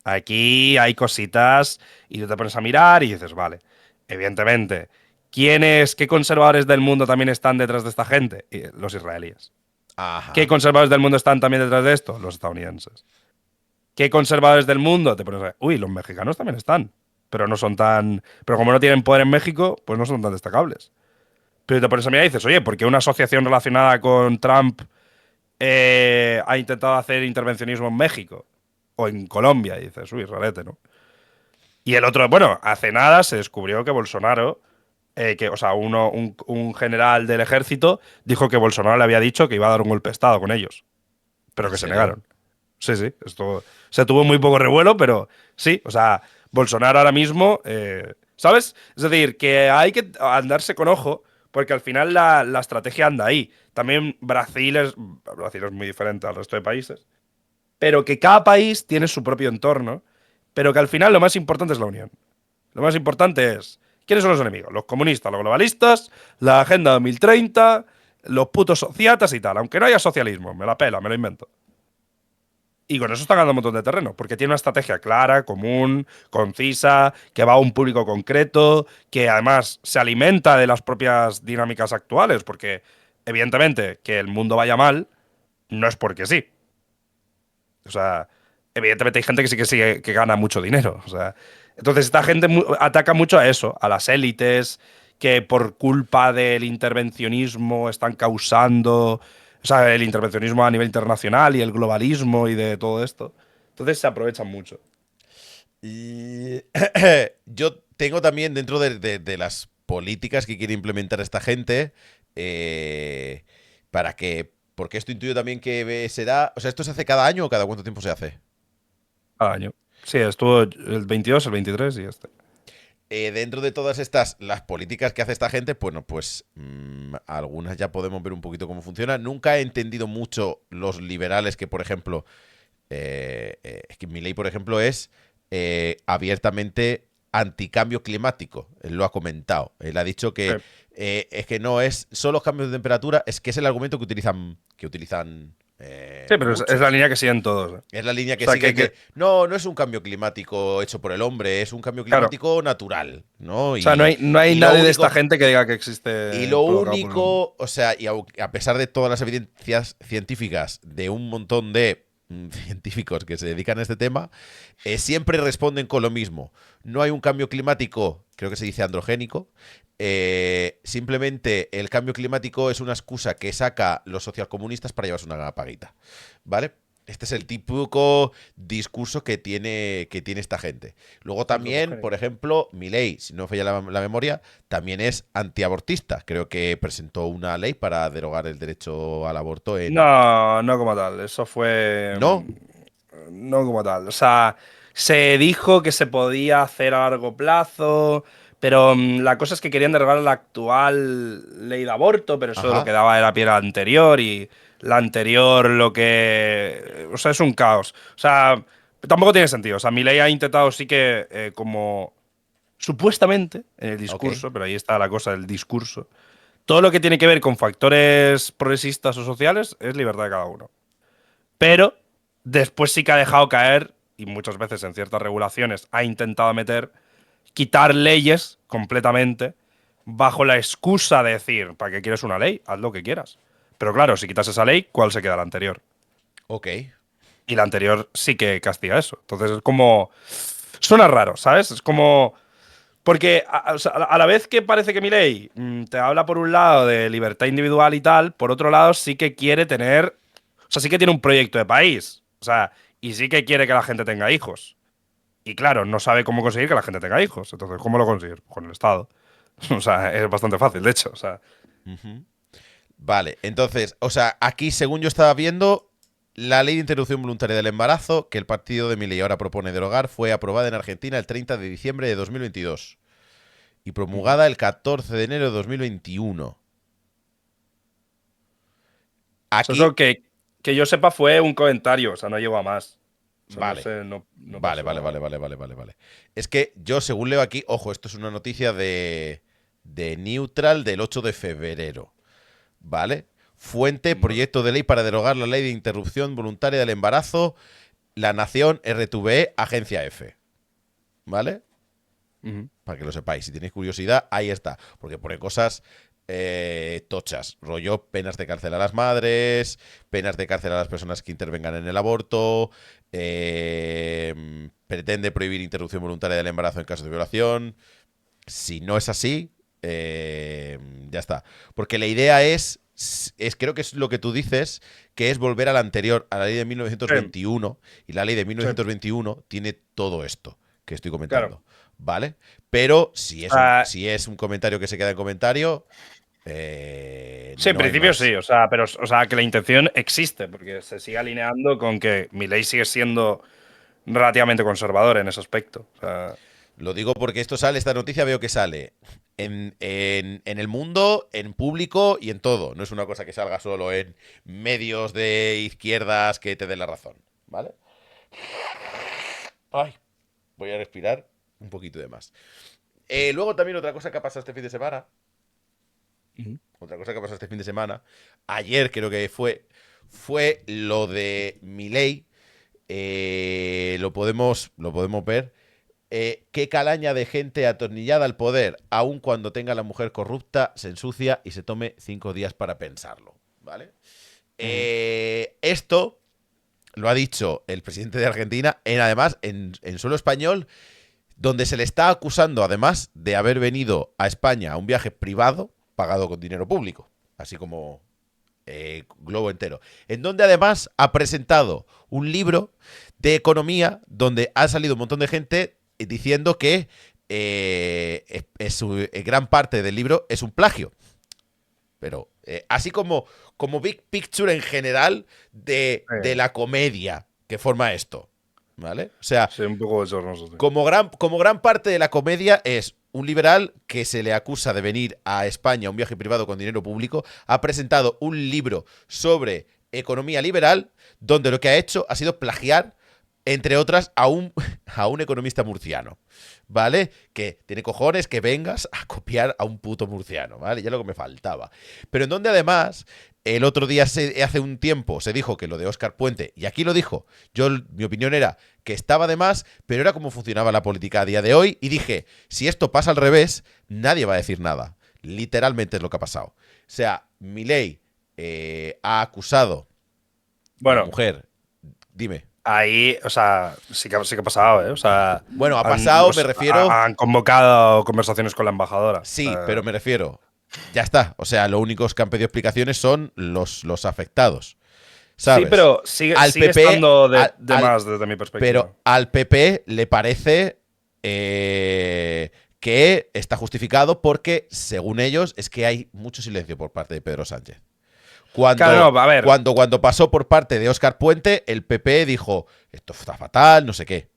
Aquí hay cositas y tú te pones a mirar y dices, vale, evidentemente, qué conservadores del mundo también están detrás de esta gente? Los israelíes. ¿Qué Ajá. conservadores del mundo están también detrás de esto? Los estadounidenses. ¿Qué conservadores del mundo? Te pones a ver, uy, los mexicanos también están, pero no son tan... Pero como no tienen poder en México, pues no son tan destacables. Pero te pones a mirar y dices, oye, ¿por qué una asociación relacionada con Trump ha intentado hacer intervencionismo en México o en Colombia? Y dices, uy, rarete, ¿no? Y el otro, bueno, hace nada se descubrió que Bolsonaro, o sea, un general del ejército, dijo que Bolsonaro le había dicho que iba a dar un golpe de Estado con ellos, pero ¿En que se serio? negaron. Sí, sí, esto se tuvo muy poco revuelo, pero sí, o sea, Bolsonaro ahora mismo, ¿sabes? Es decir, que hay que andarse con ojo, porque al final la estrategia anda ahí. También Brasil es muy diferente al resto de países, pero que cada país tiene su propio entorno, pero que al final lo más importante es la unión. Lo más importante es, ¿quiénes son los enemigos? Los comunistas, los globalistas, la Agenda 2030, los putos sociatas y tal. Aunque no haya socialismo, me la pela, me lo invento. Y con eso está ganando un montón de terreno, porque tiene una estrategia clara, común, concisa, que va a un público concreto, que además se alimenta de las propias dinámicas actuales, porque evidentemente que el mundo vaya mal no es porque sí. O sea, evidentemente hay gente que sí que gana mucho dinero. O sea, entonces esta gente ataca mucho a eso, a las élites que por culpa del intervencionismo están causando, o sea, el intervencionismo a nivel internacional y el globalismo y de todo esto. Entonces se aprovechan mucho. Y yo tengo también dentro de las políticas que quiere implementar esta gente, eh, para que, porque esto intuyo también que será, o sea, ¿esto se hace cada año o cada cuánto tiempo se hace? Al año. Sí, estuvo el 22, el 23 y este. Dentro de todas estas, las políticas que hace esta gente, bueno, pues algunas ya podemos ver un poquito cómo funciona. Nunca he entendido mucho los liberales que, por ejemplo, Es que Milei, por ejemplo, es abiertamente anticambio climático. Él lo ha comentado. Él ha dicho que es que no es solo cambios de temperatura, es que es el argumento que utilizan Sí, pero es la muchos. línea que siguen todos. ¿Eh? Es la línea O que sea, sigue que no es un cambio climático hecho por el hombre, es un cambio claro. climático natural, ¿no? O sea, no hay Y lo nadie de esta único, gente que diga que y existe lo provocado por el hombre. único, o sea, a pesar de todas las evidencias científicas de un montón de científicos que se dedican a este tema, siempre responden con lo mismo. No hay un cambio climático, creo que se dice androgénico. Simplemente el cambio climático es una excusa que saca los socialcomunistas para llevarse una paguita, ¿vale? Este es el típico discurso que tiene esta gente. Luego también, por Antropogénico. ejemplo, Milei, si no me falla la memoria, también es antiabortista. Creo que presentó una ley para derogar el derecho al aborto en... No, no como tal. Eso fue. ¿No? No como tal. O sea, se dijo que se podía hacer a largo plazo, pero la cosa es que querían derogar la actual ley de aborto, pero eso lo que Ajá. daba era pie a la anterior y la anterior lo que. O sea, es un caos. O sea, tampoco tiene sentido. O sea, mi ley ha intentado sí que como supuestamente en el Ok. discurso, pero ahí está la cosa del discurso. Todo lo que tiene que ver con factores progresistas o sociales es libertad de cada uno. Pero después sí que ha dejado caer, y muchas veces en ciertas regulaciones ha intentado meter, quitar leyes completamente bajo la excusa de decir, ¿para qué quieres una ley? Haz lo que quieras. Pero claro, si quitas esa ley, ¿cuál se queda la anterior? Ok. Y la anterior sí que castiga eso. Entonces es como. Suena raro, ¿sabes? Es como. Porque o sea, a la vez que parece que mi ley te habla por un lado de libertad individual y tal, por otro lado sí que quiere tener. O sea, sí que tiene un proyecto de país. O sea, y sí que quiere que la gente tenga hijos. Y claro, no sabe cómo conseguir que la gente tenga hijos. Entonces, ¿cómo lo consigue? Con el Estado. O sea, es bastante fácil, de hecho. O sea, Ujú. Vale, entonces, o sea, aquí según yo estaba viendo, la ley de interrupción voluntaria del embarazo, que el partido de Milei ahora propone derogar, fue aprobada en Argentina el 30 de diciembre de 2022 y ujú. promulgada el 14 de enero de 2021. O sea, Aquí, eso que yo sepa fue un comentario. O sea, no llegó a más. O sea, no vale, sé, no vale, pasó vale, a. vale, vale, vale, vale, vale. Es que yo, según leo aquí, ojo, esto es una noticia de Neutral del 8 de febrero, ¿vale? Fuente, Vale. proyecto de ley para derogar la ley de interrupción voluntaria del embarazo, La Nación, RTVE, Agencia F, ¿vale? Ujú. Para que lo sepáis, si tenéis curiosidad, ahí está. Porque pone cosas tochas, rollo penas de cárcel a las madres, penas de cárcel a las personas que intervengan en el aborto, pretende prohibir interrupción voluntaria del embarazo en caso de violación. Si no es así, ya está. Porque la idea creo que es lo que tú dices, que es volver a la anterior, a la ley de Sí, 1921, y la ley de sí, 1921 tiene todo esto que estoy claro. comentando, ¿vale? Pero O sea, si es un comentario que se queda en comentario, sí, en no hay principio más. sí, o sea, pero o sea, que la intención existe, porque se sigue alineando con que Milei sigue siendo relativamente conservador en ese aspecto. O sea, Lo digo porque esta noticia veo que sale en el mundo, en público y en todo. No es una cosa que salga solo en medios de izquierdas que te den la razón, ¿vale? Ay, voy a respirar un poquito de más. Luego también otra cosa que ha pasado este fin de semana. ujú. Otra cosa que ha pasado este fin de semana. Ayer creo que fue lo de Milei. Lo podemos ver. Qué calaña de gente atornillada al poder, aun cuando tenga a la mujer corrupta, se ensucia y se tome 5 días para pensarlo. ¿Vale? Ujú. Esto lo ha dicho el presidente de Argentina, además en suelo español, donde se le está acusando, además de haber venido a España a un viaje privado, pagado con dinero público, así como globo entero, en donde además ha presentado un libro de economía donde ha salido un montón de gente diciendo que gran parte del libro es un plagio. Pero así como Big Picture en general de la comedia que forma esto. ¿Vale? O sea, Sí, un poco bochornoso, sí. como gran parte de la comedia es un liberal que se le acusa de venir a España a un viaje privado con dinero público, ha presentado un libro sobre economía liberal, donde lo que ha hecho ha sido plagiar, entre otras, a un economista murciano, ¿vale? Que tiene cojones que vengas a copiar a un puto murciano, ¿vale? Ya lo que me faltaba. Pero en donde además, el otro día, hace un tiempo, se dijo que lo de Óscar Puente, y aquí lo dijo, mi opinión era que estaba de más, pero era como funcionaba la política a día de hoy, y dije, si esto pasa al revés, nadie va a decir nada. Literalmente es lo que ha pasado. O sea, Milei ha acusado a la Bueno, mujer. Dime. ahí, o sea, sí que ha pasado, ¿eh? O sea, Bueno, ha pasado, me refiero. han convocado conversaciones con la embajadora. Sí, pero me refiero. Ya está. O sea, lo únicos que han pedido explicaciones son los afectados. ¿Sabes? Sí, pero sigue PP, estando de más desde mi perspectiva. Pero al PP le parece que está justificado porque, según ellos, es que hay mucho silencio por parte de Pedro Sánchez. Claro, no, a ver. Cuando pasó por parte de Óscar Puente, el PP dijo, esto está fatal, no sé qué.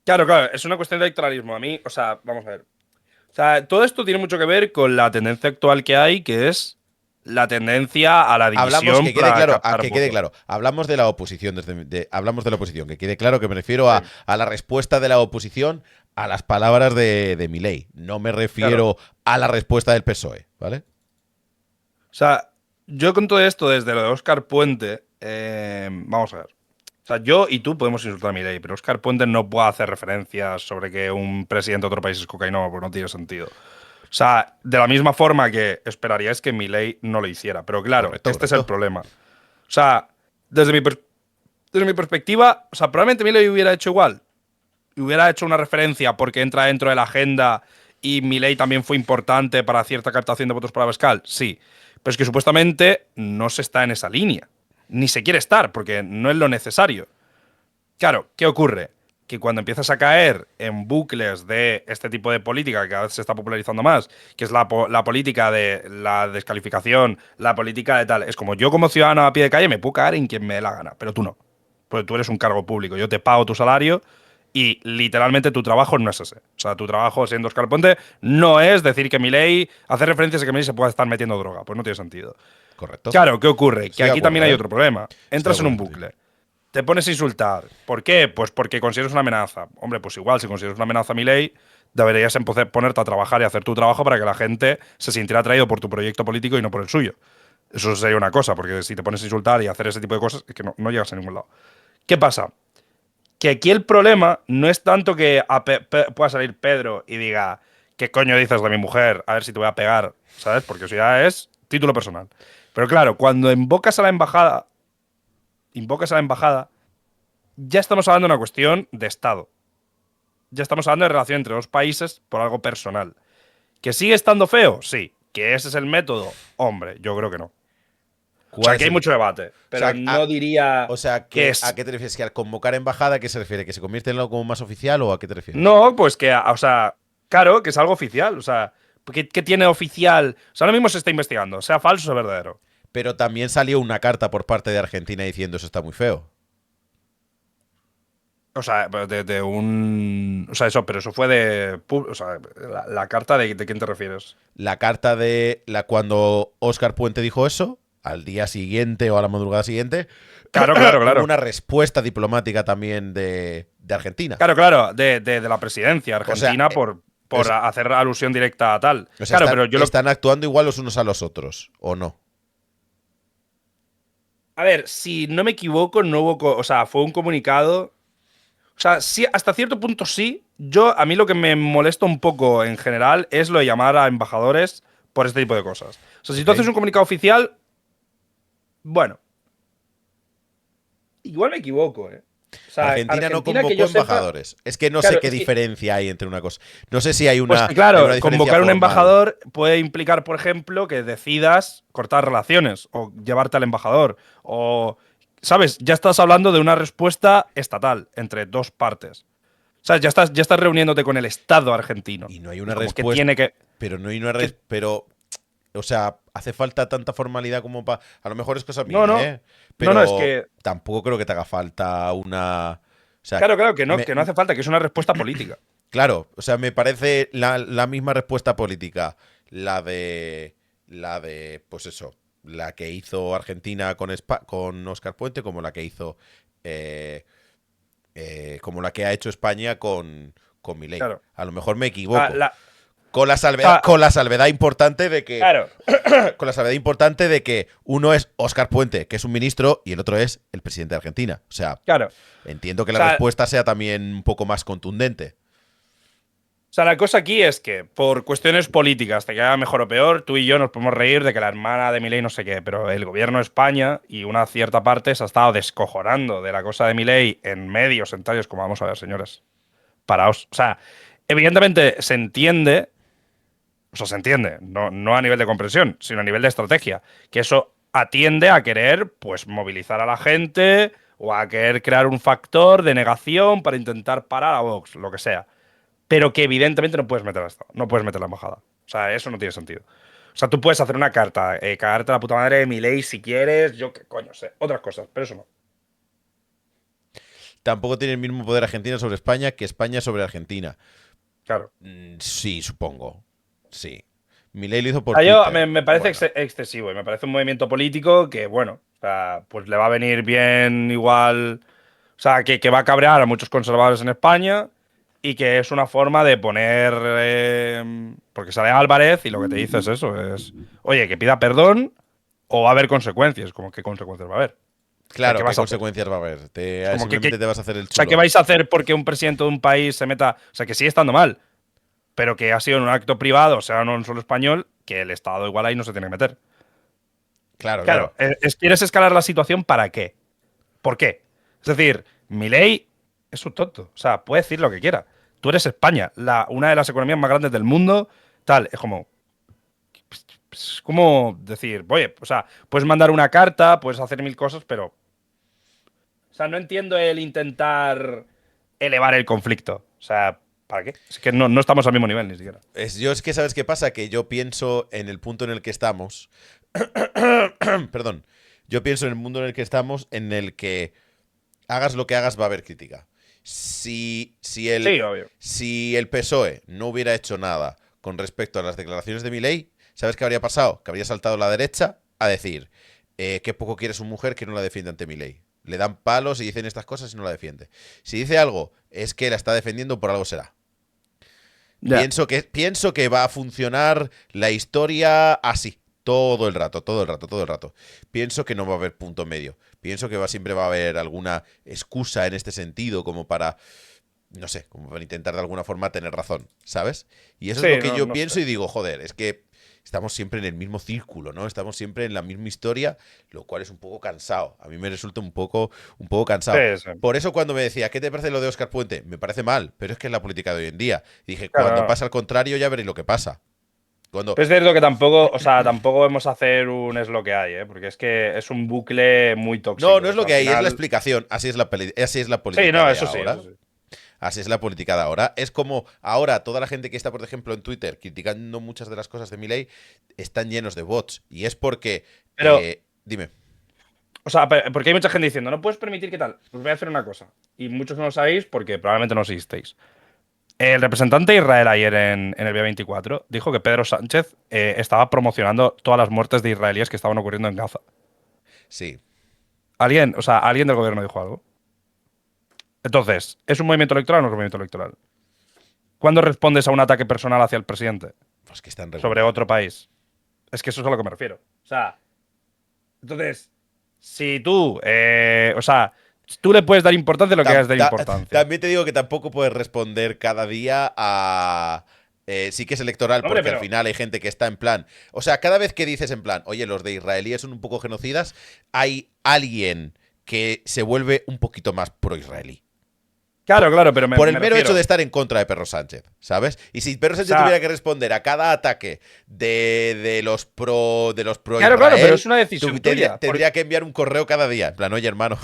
Claro, es una cuestión de electoralismo. A mí, o sea, vamos a ver. O sea, todo esto tiene mucho que ver con la tendencia actual que hay, que es la tendencia a la división. Hablamos, que quede claro, captar votos. hablamos de la oposición, hablamos de la oposición, que quede claro que me refiero a la respuesta de la oposición a las palabras de Milei. No me refiero a la respuesta del PSOE, ¿vale? O sea, yo con todo esto, desde lo de Óscar Puente, vamos a ver. O sea, yo y tú podemos insultar a Milei, pero Óscar Puente no puede hacer referencias sobre que un presidente de otro país es cocainómano, porque no tiene sentido. O sea, de la misma forma que esperaríais que Milei no lo hiciera. Pero claro, este es el problema. O sea, desde mi perspectiva, o sea, probablemente Milei hubiera hecho igual. Hubiera hecho una referencia porque entra dentro de la agenda y Milei también fue importante para cierta captación de votos para Abascal. Sí. Pero es que supuestamente no se está en esa línea. Ni se quiere estar, porque no es lo necesario. Claro, ¿qué ocurre? Que cuando empiezas a caer en bucles de este tipo de política, que cada vez se está popularizando más, que es la política de la descalificación, la política de tal, es como yo como ciudadano a pie de calle me puedo caer en quien me dé la gana, pero tú no. Porque tú eres un cargo público, yo te pago tu salario y literalmente tu trabajo no es ese. O sea, tu trabajo siendo Óscar Puente no es decir que Milei, hacer referencias a que Milei se pueda estar metiendo droga, pues no tiene sentido. Correcto. Claro, ¿qué ocurre? Estoy Que de aquí acuerdo, también hay otro problema. Entras en un contigo. bucle. Te pones a insultar. ¿Por qué? Pues porque consideras una amenaza. Hombre, pues igual, si consideras una amenaza a mi ley, deberías ponerte a trabajar y hacer tu trabajo para que la gente se sintiera atraído por tu proyecto político y no por el suyo. Eso sería una cosa, porque si te pones a insultar y hacer ese tipo de cosas, es que no llegas a ningún lado. ¿Qué pasa? Que aquí el problema no es tanto que pueda salir Pedro y diga, ¿qué coño dices de mi mujer? A ver si te voy a pegar, ¿sabes? Porque eso ya es título personal. Pero claro, cuando invocas a la embajada, ya estamos hablando de una cuestión de Estado. Ya estamos hablando de relación entre dos países por algo personal. ¿Que sigue estando feo? Sí. ¿Que ese es el método? Hombre, yo creo que no. O sea, que hay mucho debate, pero no diría o sea, que es… ¿a qué te refieres? ¿Que al convocar embajada, a qué se refiere? ¿Que se convierte en algo como más oficial o a qué te refieres? No, pues que, o sea, claro, que es algo oficial. O sea, ¿qué tiene oficial? O sea, ahora mismo se está investigando, sea falso o sea verdadero. Pero también salió una carta por parte de Argentina diciendo eso está muy feo. O sea, de un… O sea, eso, pero eso fue de… O sea, la carta de quién te refieres. La carta cuando Óscar Puente dijo eso, al día siguiente o a la madrugada siguiente, Claro. hubo una respuesta diplomática también de Argentina. Claro, de la presidencia argentina O sea, por hacer alusión directa a tal. O sea, claro, pero yo están actuando igual los unos a los otros, ¿o no? A ver, si no me equivoco, no hubo… O sea, fue un comunicado… O sea, sí, hasta cierto punto sí. A mí lo que me molesta un poco en general es lo de llamar a embajadores por este tipo de cosas. O sea, si tú haces un comunicado oficial, bueno. Igual me equivoco, ¿eh? O sea, Argentina no convocó embajadores. Es que no sé qué diferencia hay entre una cosa. No sé si hay una. Pues que, claro, hay una convocar un formal. embajador puede implicar, por ejemplo, que decidas cortar relaciones o llevarte al embajador. O, ¿sabes? Ya estás hablando de una respuesta estatal entre dos partes. O sea, ya estás reuniéndote con el Estado argentino. Y no hay una respuesta. respuesta. Tiene que… Pero no hay una respuesta. Pero. O sea, hace falta tanta formalidad como para. A lo mejor es cosa mía, ¿eh? Pero es que… tampoco creo que te haga falta una. O sea, claro, que no hace falta, que es una respuesta política. Claro, o sea, me parece la misma respuesta política. La de. Pues eso. la que hizo Argentina con Óscar Puente, como la que hizo eh, como la que ha hecho España con Milei. Claro. A lo mejor me O sea, equivoco. Con la o sea, salvedad importante de que. claro. Con la salvedad importante de que uno es Óscar Puente, que es un ministro, y el otro es el presidente de Argentina. O sea, Claro. entiendo que O la sea, respuesta sea también un poco más contundente. O sea, la cosa aquí es que, por cuestiones políticas, te queda mejor o peor, tú y yo nos podemos reír de que la hermana de Milei no sé qué, pero el gobierno de España y una cierta parte se ha estado descojonando de la cosa de Milei en medios, en tallos, como vamos a ver, señores. Paraos. O sea, evidentemente se entiende, o sea, se entiende, no a nivel de comprensión, sino a nivel de estrategia, que eso atiende a querer, pues, movilizar a la gente o a querer crear un factor de negación para intentar parar a Vox, lo que sea, pero que evidentemente no puedes meter a esto, no puedes meter la embajada. O sea, eso no tiene sentido. O sea, tú puedes hacer una carta, cagarte la puta madre de mi ley si quieres, yo qué coño sé, otras cosas, pero eso no. Tampoco tiene el mismo poder Argentina sobre España que España sobre Argentina. Claro. Sí, supongo. Sí. Milei lo hizo O por sea, yo Twitter. me parece Bueno, excesivo y me parece un movimiento político que, bueno, o sea, pues le va a venir bien igual. O sea, que va a cabrear a muchos conservadores en España y que es una forma de poner. Porque sale Álvarez y lo que te dice es eso: es, oye, que pida perdón o va a haber consecuencias. Como, ¿qué consecuencias va a haber? O sea, ¿qué claro, ¿qué vas a hacer? consecuencias va a haber? Es como Simplemente te vas a hacer el o sea, ¿qué chulo. vais a hacer porque un presidente de un país se meta? O sea, que sigue estando mal, pero que ha sido en un acto privado, o sea, no en solo español, que el Estado igual ahí no se tiene que meter. Claro, Claro, claro. ¿quieres escalar la situación para qué? ¿Por qué? Es decir, Milei es un tonto. O sea, puede decir lo que quiera. Tú eres España, una de las economías más grandes del mundo, tal. Es como decir, oye, o sea, puedes mandar una carta, puedes hacer mil cosas, pero. O sea, no entiendo el intentar elevar el conflicto. O sea, ¿para qué? Es que no estamos al mismo nivel ni siquiera. Yo es que, ¿sabes qué pasa? Que yo pienso en el punto en el que estamos. Perdón. Yo pienso en el mundo en el que estamos, en el que hagas lo que hagas, va a haber crítica. Si, si, el, Sí, obvio. si el PSOE no hubiera hecho nada con respecto a las declaraciones de Milei, ¿sabes qué habría pasado? Que habría saltado la derecha a decir qué poco quiere su mujer que no la defiende ante Milei. Le dan palos y dicen estas cosas y no la defiende. Si dice algo, es que la está defendiendo, por algo será. Ya. Pienso que va a funcionar la historia así. Todo el rato, todo el rato, todo el rato. Pienso que no va a haber punto medio. Pienso que siempre va a haber alguna excusa en este sentido, como para, no sé, como para intentar de alguna forma tener razón, ¿sabes? Y eso es lo Sí, que yo no sé. pienso y digo, joder, es que estamos siempre en el mismo círculo, ¿no? Estamos siempre en la misma historia, lo cual es un poco cansado. A mí me resulta un poco Sí, cansado. sí. Por eso cuando me decía, ¿qué te parece lo de Óscar Puente? Me parece mal, pero es que es la política de hoy en día. Y dije, cuando Claro. pasa al contrario, ya veréis lo que pasa. Cuando. Pero es cierto que tampoco, o sea, tampoco vamos a hacer un es lo que hay, ¿eh? Porque es que es un bucle muy No, no tóxico. es O lo sea, al que hay, es la final. explicación. Así es la Sí, política no, de eso sí, eso ahora. sí. Así es la política de ahora. Es como ahora toda la gente que está, por ejemplo, en Twitter criticando muchas de las cosas de Milei están llenos de bots. Y es porque. Pero, Dime. o sea, porque hay mucha gente diciendo, no puedes permitir que tal. Pues voy a hacer una cosa. Y muchos no lo sabéis porque probablemente no lo seguisteis. El representante de Israel ayer en el día 24 dijo que Pedro Sánchez estaba promocionando todas las muertes de israelíes que estaban ocurriendo en Gaza. Sí. ¿Alguien, o sea, alguien del gobierno dijo algo? Entonces, ¿es un movimiento electoral o no es un movimiento electoral? ¿Cuándo respondes a un ataque personal hacia el presidente Pues que están sobre regular. otro país? Es que eso es a lo que me refiero. O sea, entonces, si tú, o sea, tú le puedes dar importancia a lo que Tam- quieras dar ta- importancia. También te digo que tampoco puedes responder cada día a. Sí que es electoral, Hombre, porque al pero. final hay gente que está en plan. O sea, cada vez que dices en plan, oye, los de israelíes son un poco genocidas, hay alguien que se vuelve un poquito más pro-israelí. Claro, claro, pero Por el me mero hecho refiero. de estar en contra de Perro Sánchez, ¿sabes? Y si Perro O Sánchez sea, tuviera que responder a cada ataque de los pro claro, claro, pero es Israel, una decisión tuya. tendría que enviar un correo cada día. En plan, oye, hermano.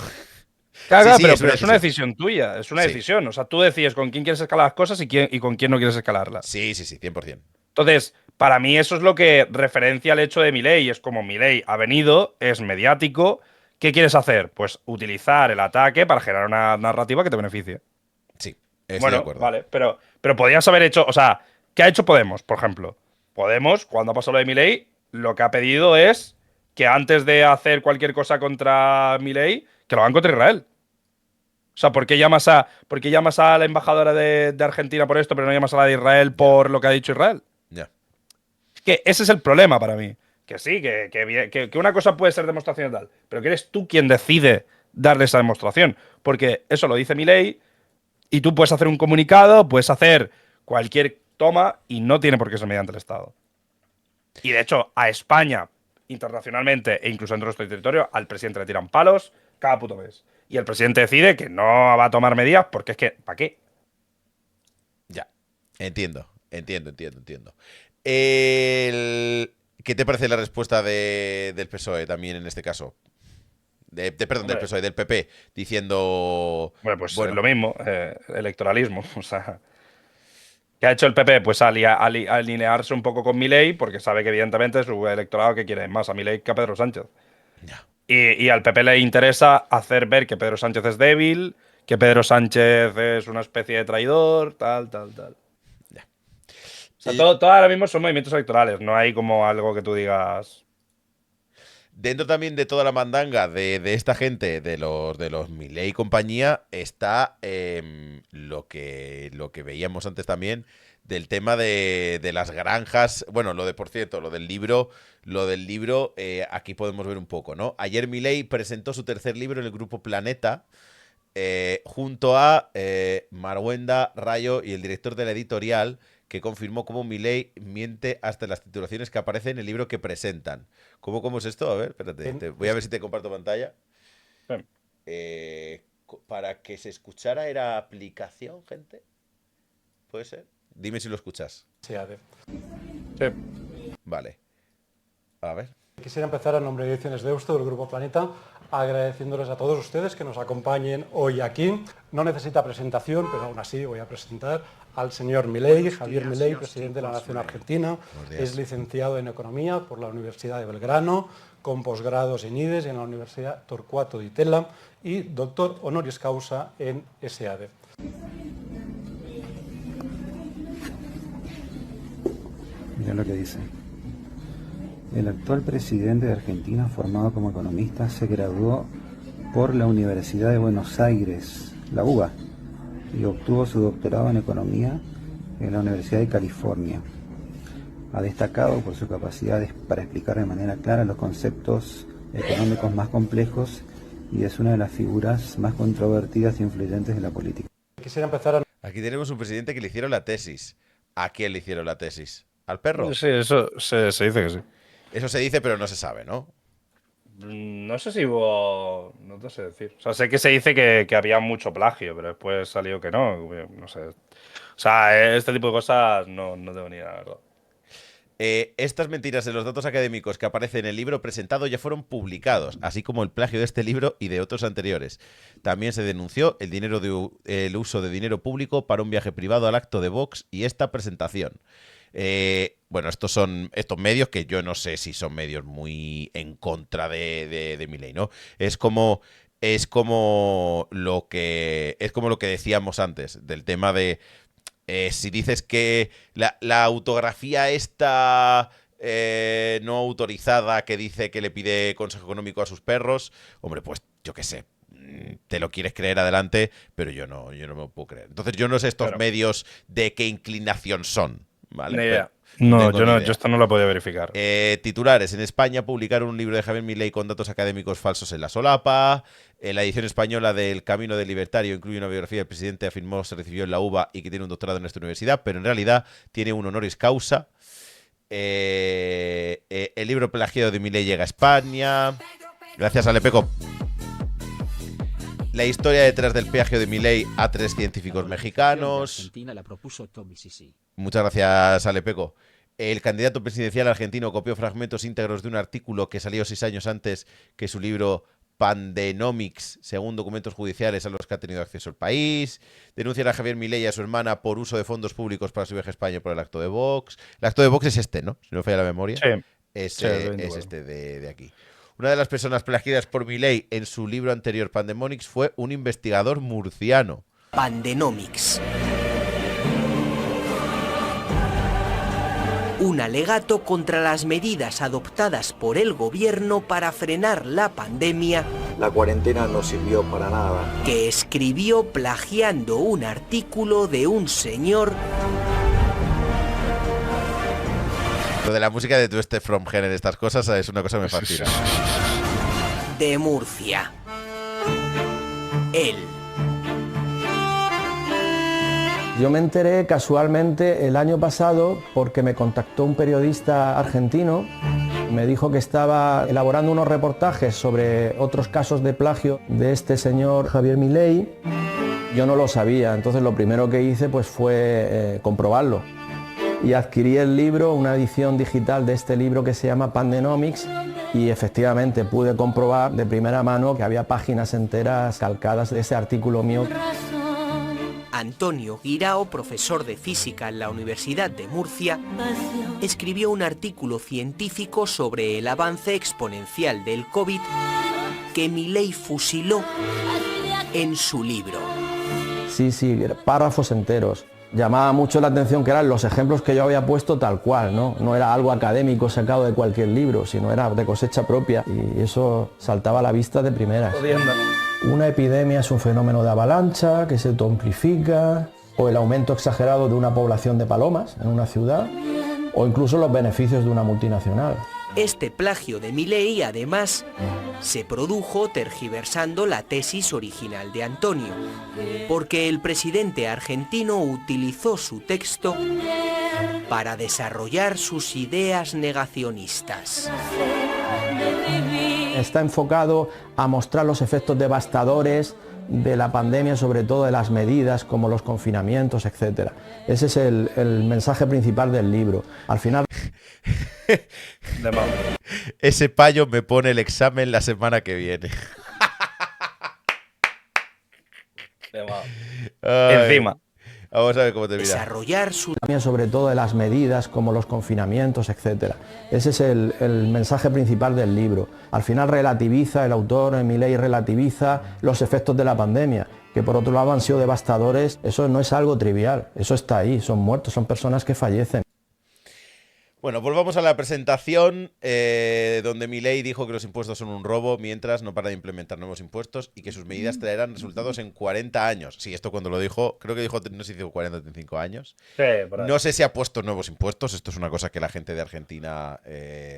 Claro, Sí, claro, sí, es una pero es una decisión. decisión tuya, es una Sí. decisión. O sea, tú decides con quién quieres escalar las cosas y con quién no quieres escalarlas. Sí, sí, sí, 100%. Entonces, para mí eso es lo que referencia al hecho de Milei. Es como Milei ha venido, es mediático. ¿Qué quieres hacer? Pues utilizar el ataque para generar una narrativa que te beneficie. Sí, estoy de Bueno, acuerdo. vale, pero podrías haber hecho, o sea, ¿qué ha hecho Podemos, por ejemplo? Podemos, cuando ha pasado lo de Milei, lo que ha pedido es que antes de hacer cualquier cosa contra Milei, que lo hagan contra Israel. O sea, por qué llamas a la embajadora de Argentina por esto, pero no llamas a la de Israel por lo que ha dicho Israel? Ya. Que ese es el problema para mí. Que sí, que una cosa puede ser demostración y tal, pero que eres tú quien decide darle esa demostración. Porque eso lo dice Milei y tú puedes hacer un comunicado, puedes hacer cualquier toma y no tiene por qué ser mediante el Estado. Y de hecho, a España, internacionalmente e incluso dentro de nuestro territorio, al presidente le tiran palos cada puto mes. Y el presidente decide que no va a tomar medidas porque es que, ¿para qué? Ya. Entiendo. ¿Qué te parece la respuesta del PSOE también en este caso? Perdón, del Hombre, PSOE, del PP, diciendo, hombre, pues bueno, lo mismo, electoralismo. O sea, ¿qué ha hecho el PP? Pues alinearse un poco con Milei, porque sabe que evidentemente su electorado que quiere más a Milei que a Pedro Sánchez. ya. Y al PP le interesa hacer ver que Pedro Sánchez es débil, que Pedro Sánchez es una especie de traidor, tal. Ya. O sea, todo ahora mismo son movimientos electorales, no hay como algo que tú digas. Dentro también de toda la mandanga de esta gente, de los Milei y compañía, está lo que veíamos antes también del tema de las granjas. Bueno, por cierto, lo del libro, aquí podemos ver un poco, ¿no? Ayer Milei presentó su tercer libro en el grupo Planeta, junto a Marwenda Rayo y el director de la editorial, que confirmó cómo Milei miente hasta en las titulaciones que aparecen en el libro que presentan. ¿Cómo es esto? A ver, espérate. Voy a ver si te comparto pantalla. Para que se escuchara era aplicación, gente. ¿Puede ser? Dime si lo escuchas. Sí. Vale. A ver. Quisiera empezar a nombre de Ediciones Deusto del Grupo Planeta, agradeciéndoles a todos ustedes que nos acompañen hoy aquí. No necesita presentación, pero aún así voy a presentar al señor Milei, Javier Milei, presidente de la Nación Argentina. Es licenciado en Economía por la Universidad de Belgrano, con posgrados en IDES y en la Universidad Torcuato Di Tella y doctor honoris causa en SADE. Mira lo que dice. El actual presidente de Argentina, formado como economista, se graduó por la Universidad de Buenos Aires, la UBA, y obtuvo su doctorado en economía en la Universidad de California. Ha destacado por su capacidad para explicar de manera clara los conceptos económicos más complejos y es una de las figuras más controvertidas e influyentes de la política. Quisiera empezar Aquí tenemos un presidente que le hicieron la tesis. ¿A quién le hicieron la tesis? ¿Al perro? Sí, eso se dice que sí. Eso se dice, pero no se sabe, ¿no? No sé si hubo. No te sé decir. O sea, sé que se dice que había mucho plagio, pero después salió que no. No sé. O sea, este tipo de cosas no tengo ni idea, la verdad. Estas mentiras en los datos académicos que aparecen en el libro presentado ya fueron publicados, así como el plagio de este libro y de otros anteriores. También se denunció el uso de dinero público para un viaje privado al acto de Vox y esta presentación. Bueno, estos medios que yo no sé si son medios muy en contra de Milei, ¿no? Es como lo que decíamos antes del tema de si dices que la autografía esta no autorizada que dice que le pide consejo económico a sus perros, hombre, pues yo qué sé, te lo quieres creer adelante, pero yo no me lo puedo creer. Entonces yo no sé estos medios de qué inclinación son, ¿vale? Ni idea. No, yo esto no lo podía verificar. Titulares. En España publicaron un libro de Javier Milei con datos académicos falsos en la solapa. La edición española del Camino del Libertario incluye una biografía del presidente, afirmó se recibió en la UBA y que tiene un doctorado en esta universidad, pero en realidad tiene un honoris causa. El libro plagiado de Milei llega a España. Gracias, Alepeco. La historia detrás del plagio de Milei a 3 científicos mexicanos. Argentina la propuso Tommy Sisi. Muchas gracias, Alepeco. El candidato presidencial argentino copió fragmentos íntegros de un artículo que salió 6 años antes que su libro Pandenomics, según documentos judiciales a los que ha tenido acceso el país. Denuncian a Javier Milei y a su hermana por uso de fondos públicos para su viaje a España por el acto de Vox. El acto de Vox es este, ¿no? Si no me falla la memoria. Sí. Es este de aquí. Una de las personas plagiadas por Milei en su libro anterior, Pandenomics, fue un investigador murciano. Pandenomics. Un alegato contra las medidas adoptadas por el gobierno para frenar la pandemia. La cuarentena no sirvió para nada. Que escribió plagiando un artículo de un señor. Lo de la música de Twisted from Hell en estas cosas es una cosa que me fascina. De Murcia. Él. Yo me enteré casualmente el año pasado porque me contactó un periodista argentino. Me dijo que estaba elaborando unos reportajes sobre otros casos de plagio de este señor Javier Milei. Yo no lo sabía, entonces lo primero que hice pues fue comprobarlo. Y adquirí el libro, una edición digital de este libro que se llama Pandenomics, y efectivamente pude comprobar de primera mano que había páginas enteras calcadas de ese artículo mío. Antonio Guirao, profesor de física en la Universidad de Murcia, escribió un artículo científico sobre el avance exponencial del COVID que Milei fusiló en su libro. Sí, párrafos enteros. Llamaba mucho la atención que eran los ejemplos que yo había puesto tal cual, ¿no? No era algo académico sacado de cualquier libro, sino era de cosecha propia, y eso saltaba a la vista de primeras. Una epidemia es un fenómeno de avalancha que se amplifica, o el aumento exagerado de una población de palomas en una ciudad, o incluso los beneficios de una multinacional. Este plagio de Milei, además, se produjo tergiversando la tesis original de Antonio, porque el presidente argentino utilizó su texto para desarrollar sus ideas negacionistas. Está enfocado a mostrar los efectos devastadores de la pandemia, sobre todo de las medidas como los confinamientos, etc. Ese es el mensaje principal del libro. Al final... Ese payo me pone el examen la semana que viene. Encima. Vamos a ver cómo te mira. Desarrollar su... sobre todo de las medidas como los confinamientos, etc. Ese es el mensaje principal del libro. Al final relativiza, el autor Milei relativiza los efectos de la pandemia, que por otro lado han sido devastadores. Eso no es algo trivial, eso está ahí, son muertos, son personas que fallecen. Bueno, volvamos a la presentación donde Milei dijo que los impuestos son un robo mientras no para de implementar nuevos impuestos y que sus medidas traerán resultados en 40 años. Sí, esto cuando lo dijo, creo que dijo, no sé si dijo 40 o 35 años. Sí, por ahí. No sé si ha puesto nuevos impuestos, esto es una cosa que la gente de Argentina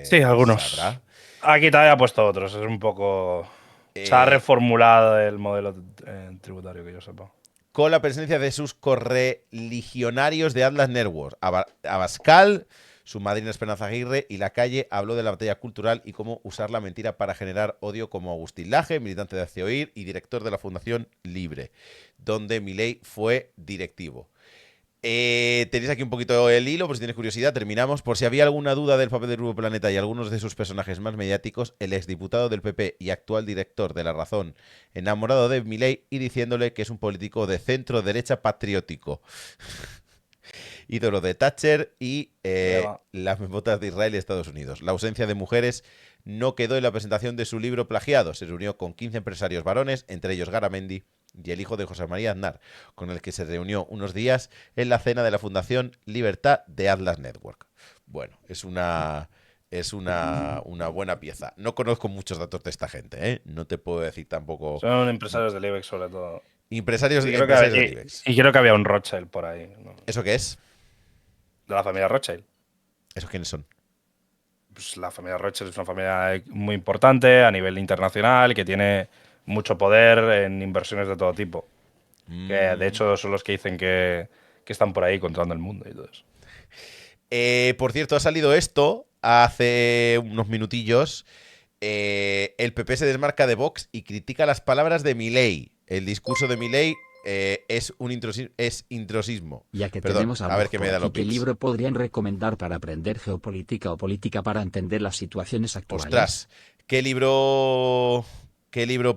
sí, algunos. sabrá. Aquí todavía ha puesto otros, es un poco... Se ha reformulado el modelo tributario, que yo sepa. Con la presencia de sus correligionarios de Atlas Networks, Abascal, su madrina Esperanza Aguirre, y Lacalle habló de la batalla cultural y cómo usar la mentira para generar odio, como Agustín Laje, militante de Hazte Oír y director de la Fundación Libre, donde Milei fue directivo. Tenéis aquí un poquito el hilo, por si tienes curiosidad. Terminamos. Por si había alguna duda del papel del Grupo Planeta y algunos de sus personajes más mediáticos, el exdiputado del PP y actual director de La Razón, enamorado de Milei y diciéndole que es un político de centro-derecha patriótico. Ídolo de Thatcher y las membotas de Israel y Estados Unidos. La ausencia de mujeres no quedó en la presentación de su libro plagiado. Se reunió con 15 empresarios varones, entre ellos Garamendi y el hijo de José María Aznar, con el que se reunió unos días en la cena de la Fundación Libertad de Atlas Network. Bueno, es una buena pieza. No conozco muchos datos de esta gente, ¿eh? No te puedo decir tampoco... Son empresarios del IBEX, sobre todo. Empresarios del IBEX. Y creo que había un Rothschild por ahí, ¿no? ¿Eso qué es? De la familia Rothschild. ¿Esos quiénes son? Pues la familia Rothschild es una familia muy importante a nivel internacional, que tiene mucho poder en inversiones de todo tipo. Que de hecho son los que dicen que están por ahí controlando el mundo y todo eso. Por cierto, ha salido esto hace unos minutillos. El PP se desmarca de Vox y critica las palabras de Milei. El discurso de Milei es intrusismo. Ya que Perdón, tenemos a ver qué me da aquí, lo ¿qué libro podrían recomendar para aprender geopolítica o política para entender las situaciones actuales? Ostras, ¿qué libro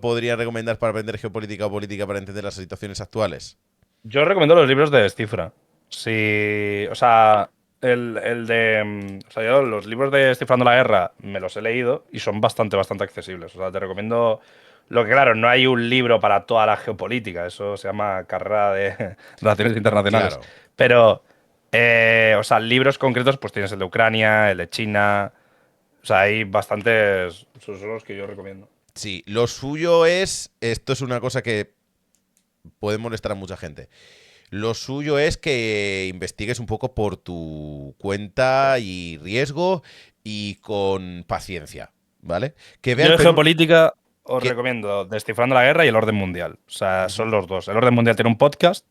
podría recomendar para aprender geopolítica o política para entender las situaciones actuales? Yo recomiendo los libros de Descifra. Sí, o sea, yo los libros de Descifrando la Guerra me los he leído y son bastante accesibles. O sea, te recomiendo. Lo que, claro, no hay un libro para toda la geopolítica. Eso se llama Carrera de Relaciones Internacionales. Claro. Pero O sea, libros concretos, pues tienes el de Ucrania, el de China. O sea, hay bastantes. Esos son los que yo recomiendo. Sí, lo suyo es, esto es una cosa que puede molestar a mucha gente. Lo suyo es que investigues un poco por tu cuenta y riesgo y con paciencia, ¿vale? Que Yo vean de geopolítica os ¿Qué? recomiendo Descifrando la Guerra y El Orden Mundial. O sea, son los dos. El Orden Mundial tiene un podcast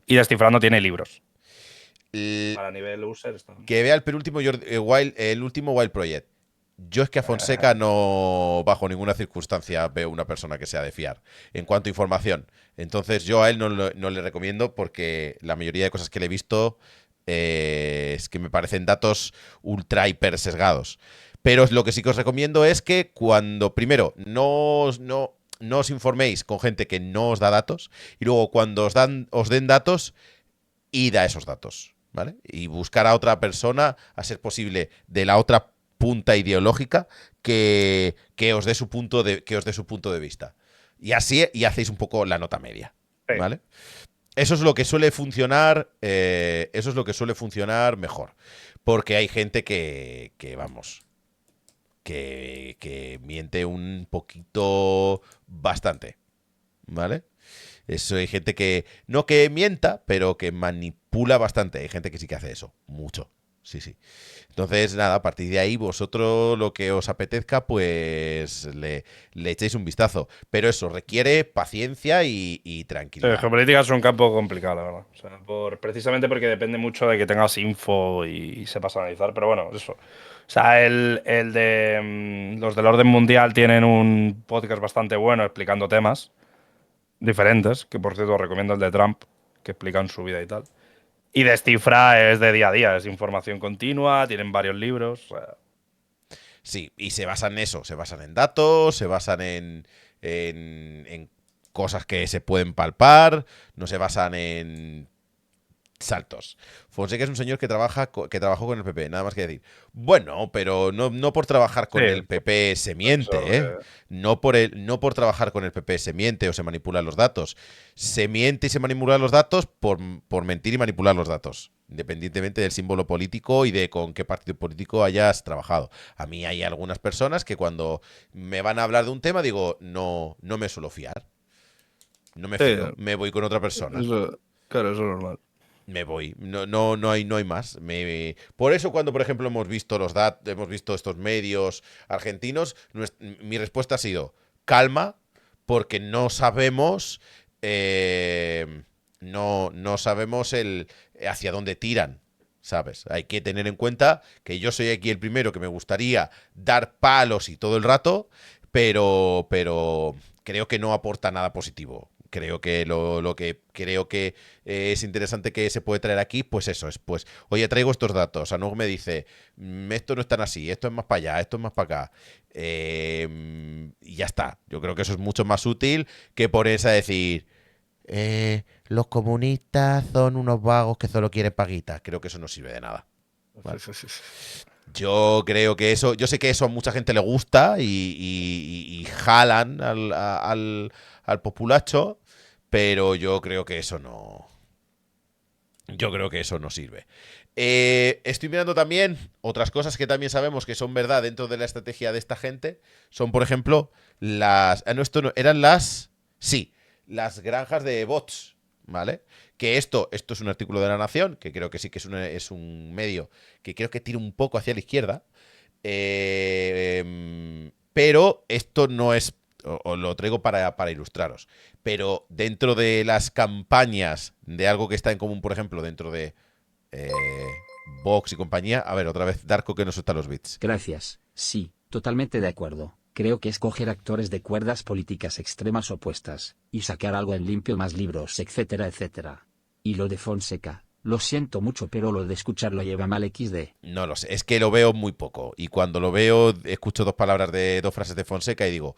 y Descifrando tiene libros. Para nivel user está. Que vea el penúltimo el último Wild Project. Yo es que a Fonseca no, bajo ninguna circunstancia, veo una persona que sea de fiar en cuanto a información. Entonces yo a él no le recomiendo porque la mayoría de cosas que le he visto es que me parecen datos ultra hiper sesgados. Pero lo que sí que os recomiendo es que cuando, primero, no os informéis con gente que no os da datos y luego cuando os den datos, id a esos datos, ¿vale? Y buscar a otra persona, a ser posible, de la otra punta ideológica que os dé su punto de vista. Y así hacéis un poco la nota media, ¿vale? Eso es lo que suele funcionar. Eso es lo que suele funcionar mejor. Porque hay gente que vamos, que miente un poquito bastante, ¿vale? Eso hay gente que, no que mienta, pero que manipula bastante. Hay gente que sí que hace eso, mucho. Sí, sí. Entonces, nada, a partir de ahí, vosotros lo que os apetezca, pues le echéis un vistazo. Pero eso requiere paciencia y Sí, tranquilidad. geopolítica es un campo complicado, la verdad. O sea, precisamente porque depende mucho de que tengas info y sepas analizar. Pero bueno, eso. O sea, el de los del Orden Mundial tienen un podcast bastante bueno explicando temas diferentes, que por cierto os recomiendo el de Trump, que explican su vida y tal. Y Descifra es de día a día, es información continua, tienen varios libros. O sea. Sí, y se basan en eso, se basan en datos, se basan en cosas que se pueden palpar, no se basan en saltos. Fonseca es un señor que trabajó con el PP, nada más que decir. Bueno, pero no por trabajar con Sí, el PP se miente, eso, ¿eh? No por trabajar con el PP se miente o se manipulan los datos. Se miente y se manipulan los datos por mentir y manipular los datos, independientemente del símbolo político y de con qué partido político hayas trabajado. A mí hay algunas personas que cuando me van a hablar de un tema digo, no me suelo fiar. No me fío, me voy con otra persona. Claro, eso es normal. Me voy. No hay más. Por eso cuando, por ejemplo, hemos visto estos medios argentinos, mi respuesta ha sido calma, porque no sabemos no sabemos hacia dónde tiran, ¿sabes? Hay que tener en cuenta que yo soy aquí el primero que me gustaría dar palos y todo el rato, pero creo que no aporta nada positivo. Creo que lo que creo que es interesante que se puede traer aquí, pues eso, es pues, oye, traigo estos datos. Anuj me dice, esto no es tan así, esto es más para allá, esto es más para acá. Y ya está. Yo creo que eso es mucho más útil que ponerse a decir, los comunistas son unos vagos que solo quieren paguitas. Creo que eso no sirve de nada. ¿Vale? Yo creo que eso, yo sé que eso a mucha gente le gusta y jalan al populacho, pero yo creo que eso no. Yo creo que eso no sirve. Estoy mirando también otras cosas que también sabemos que son verdad dentro de la estrategia de esta gente. Son, por ejemplo, las. No, esto no. Eran las. Sí, las granjas de bots. ¿Vale? Que esto es un artículo de La Nación, que creo que sí que es un medio que creo que tira un poco hacia la izquierda. Pero esto no es. Os lo traigo para ilustraros. Pero dentro de las campañas de algo que está en común, por ejemplo, dentro de Vox y compañía. A ver, otra vez, Darko, que nos suelta los bits. Gracias, sí, totalmente de acuerdo. Creo que escoger actores de cuerdas políticas extremas opuestas, y sacar algo en limpio, más libros, etcétera, etcétera. Y lo de Fonseca, lo siento mucho, pero lo de escucharlo lleva mal XD. No lo sé, es que lo veo muy poco. Y cuando lo veo, escucho dos frases de Fonseca y digo,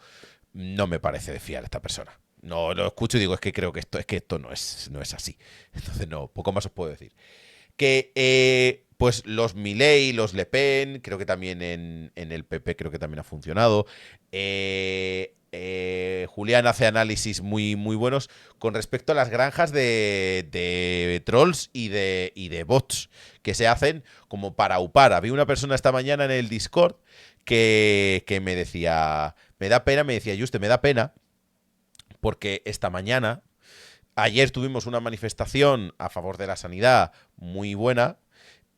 no me parece de fiar esta persona. No lo escucho y digo, es que creo que esto no es así. Entonces, no, poco más os puedo decir. Que pues los Milei, los Le Pen, creo que también en el PP creo que también ha funcionado. Julián hace análisis muy, muy buenos con respecto a las granjas de trolls y de bots que se hacen como para upar. Había una persona esta mañana en el Discord que me decía, me da pena, me decía, Juste, me da pena porque esta mañana, ayer tuvimos una manifestación a favor de la sanidad muy buena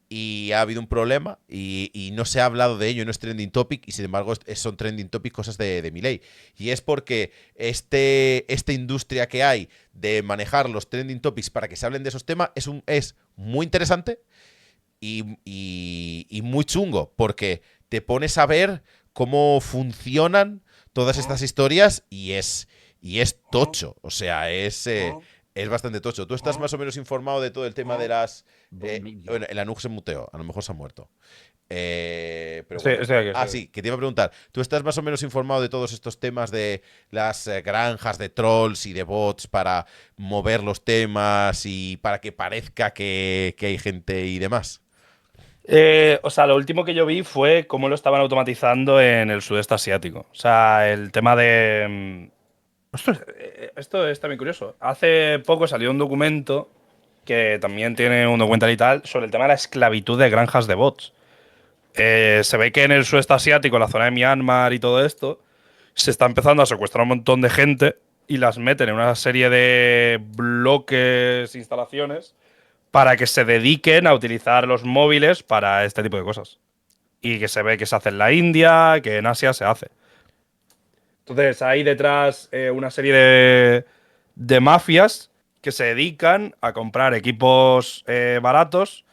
y ha habido un problema y no se ha hablado de ello, no es trending topic y sin embargo son trending topic cosas de Milei. Y es porque esta industria que hay de manejar los trending topics para que se hablen de esos temas es muy interesante y muy chungo, porque te pones a ver cómo funcionan todas estas historias y es tocho, o sea, es bastante tocho. ¿Tú estás más o menos informado de todo el tema de las... bueno, el Anuj se muteó, a lo mejor se ha muerto. Pero Sí, bueno. estoy aquí, estoy aquí. Sí, que te iba a preguntar. ¿Tú estás más o menos informado de todos estos temas de las granjas de trolls y de bots para mover los temas y para que parezca que hay gente y demás? O sea, lo último que yo vi fue cómo lo estaban automatizando en el sudeste asiático. O sea, el tema de... esto es también curioso. Hace poco salió un documento que también tiene un documental y tal sobre el tema de la esclavitud de granjas de bots. Se ve que en el sudeste asiático, en la zona de Myanmar y todo esto, se está empezando a secuestrar un montón de gente y las meten en una serie de bloques, instalaciones, para que se dediquen a utilizar los móviles para este tipo de cosas. Y que se ve que se hace en la India, que en Asia se hace. Entonces hay detrás una serie de mafias que se dedican a comprar equipos baratos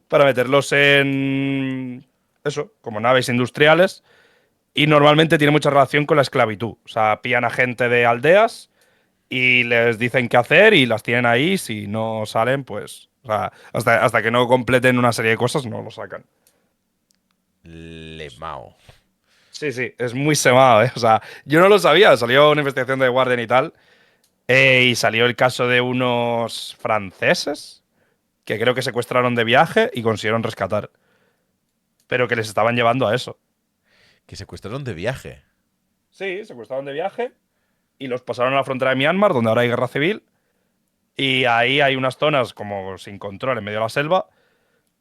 para meterlos en eso, como naves industriales, y normalmente tiene mucha relación con la esclavitud. O sea, pillan a gente de aldeas y les dicen qué hacer y las tienen ahí. Si no salen, pues. O sea, hasta que no completen una serie de cosas, no lo sacan. Lemao. Sí, sí, es muy semado, ¿eh? O sea, yo no lo sabía. Salió una investigación de The Guardian y tal. Y salió el caso de unos franceses que creo que secuestraron de viaje y consiguieron rescatar. Pero que les estaban llevando a eso. Que secuestraron de viaje. Sí, secuestraron de viaje y los pasaron a la frontera de Myanmar, donde ahora hay guerra civil. Y ahí hay unas zonas como sin control en medio de la selva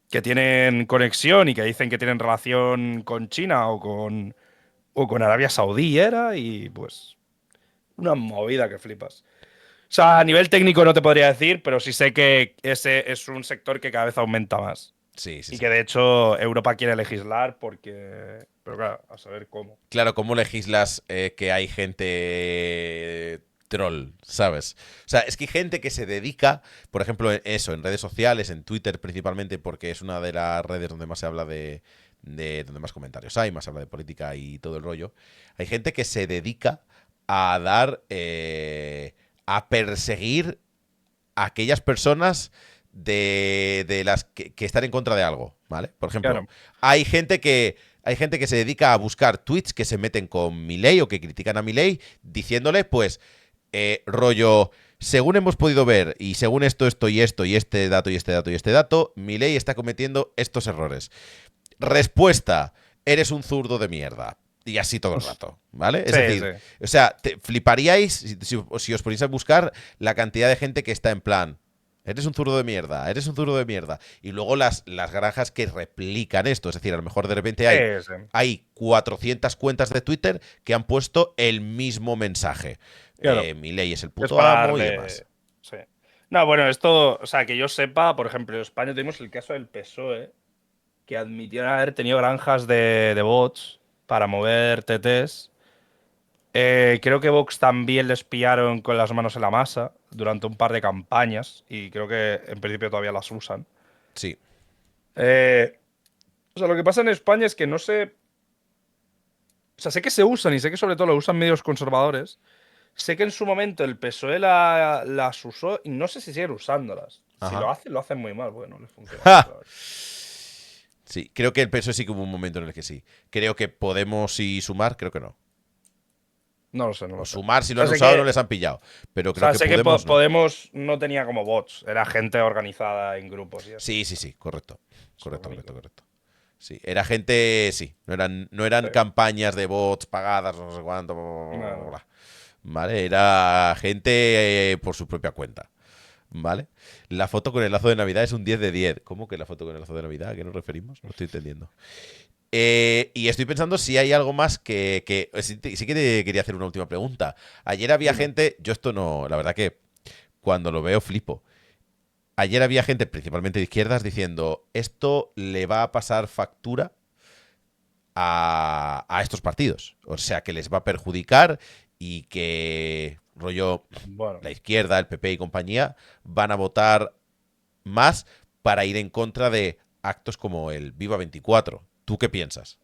que tienen conexión y que dicen que tienen relación con China o con Arabia Saudí era y pues una movida que flipas. O sea, a nivel técnico no te podría decir, pero sí sé que ese es un sector que cada vez aumenta más. Sí, sí, Y sí. que de hecho Europa quiere legislar porque... Pero claro, a saber cómo. Claro, ¿cómo legislas que hay gente troll, ¿sabes? O sea, es que hay gente que se dedica, por ejemplo, en redes sociales, en Twitter principalmente, porque es una de las redes donde más se habla de donde más comentarios hay, más se habla de política y todo el rollo. Hay gente que se dedica a dar, a perseguir a aquellas personas de las que están en contra de algo, ¿vale? Por ejemplo, Claro. hay gente que se dedica a buscar tweets que se meten con Milei o que critican a Milei diciéndole, pues, rollo, según hemos podido ver y según esto y esto y este dato y este dato y este dato, Milei está cometiendo estos errores. Respuesta, eres un zurdo de mierda. Y así todo el rato, ¿vale? Es Sí, decir, sí. o sea, te fliparíais si os ponéis a buscar la cantidad de gente que está en plan, eres un zurdo de mierda, eres un zurdo de mierda. Y luego las granjas que replican esto. Es decir, a lo mejor de repente Sí, sí. hay 400 cuentas de Twitter que han puesto el mismo mensaje. Claro. Milei es el Es puto para amo y darle- demás. Sí. No, bueno, esto, o sea, que yo sepa, por ejemplo, en España tenemos el caso del PSOE, que admitieron haber tenido granjas de bots para mover TTs. Creo que Vox también les pillaron con las manos en la masa durante un par de campañas y creo que en principio todavía las usan. Sí. O sea, lo que pasa en España es que no sé. O sea, sé que se usan y sé que sobre todo lo usan medios conservadores. Sé que en su momento el PSOE las usó y no sé si siguen usándolas. Si Ajá. lo hacen muy mal, porque no les funciona. ¡Ja! la verdad. Sí, creo que el PSOE sí que hubo un momento en el que sí. Creo que Podemos y Sumar, creo que no. No lo sé, no O lo sé. Sumar, si lo O han sea, usado, que- no les han pillado. Pero O creo sea, que sé que Podemos, no. Podemos no tenía como bots, era gente organizada en grupos y eso. Sí, correcto. Correcto, bonito. correcto, correcto. Sí, era gente, sí, no eran Sí. campañas de bots pagadas, no sé cuánto, No. ¿vale? Era gente por su propia cuenta, ¿vale? La foto con el lazo de Navidad es un 10 de 10. ¿Cómo que la foto con el lazo de Navidad? ¿A qué nos referimos? No estoy entendiendo. Y estoy pensando si hay algo más que sí, sí que te quería hacer una última pregunta. Ayer había gente, yo esto no, la verdad que cuando lo veo flipo. Ayer había gente, principalmente de izquierdas, diciendo esto le va a pasar factura a estos partidos. O sea, que les va a perjudicar y que, rollo, Bueno, la izquierda, el PP y compañía, van a votar más para ir en contra de actos como el Viva 24. ¿Tú qué piensas?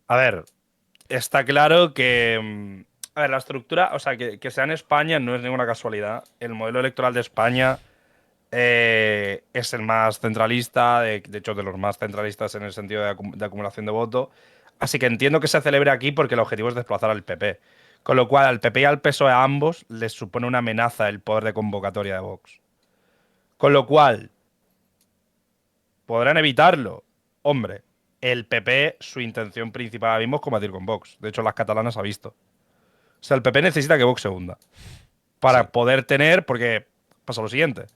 a ver, está claro que. A ver, la estructura, o sea, que sea en España no es ninguna casualidad. El modelo electoral de España es el más centralista, de hecho, de los más centralistas en el sentido de acumulación de voto. Así que entiendo que se celebre aquí porque el objetivo es desplazar al PP. Con lo cual, al PP y al PSOE a ambos les supone una amenaza el poder de convocatoria de Vox. Con lo cual, ¿podrán evitarlo? Hombre, el PP, su intención principal ahora mismo es combatir con Vox. De hecho, las catalanas ha visto. O sea, el PP necesita que Vox se hunda. Para Sí. poder tener, porque pasa lo siguiente.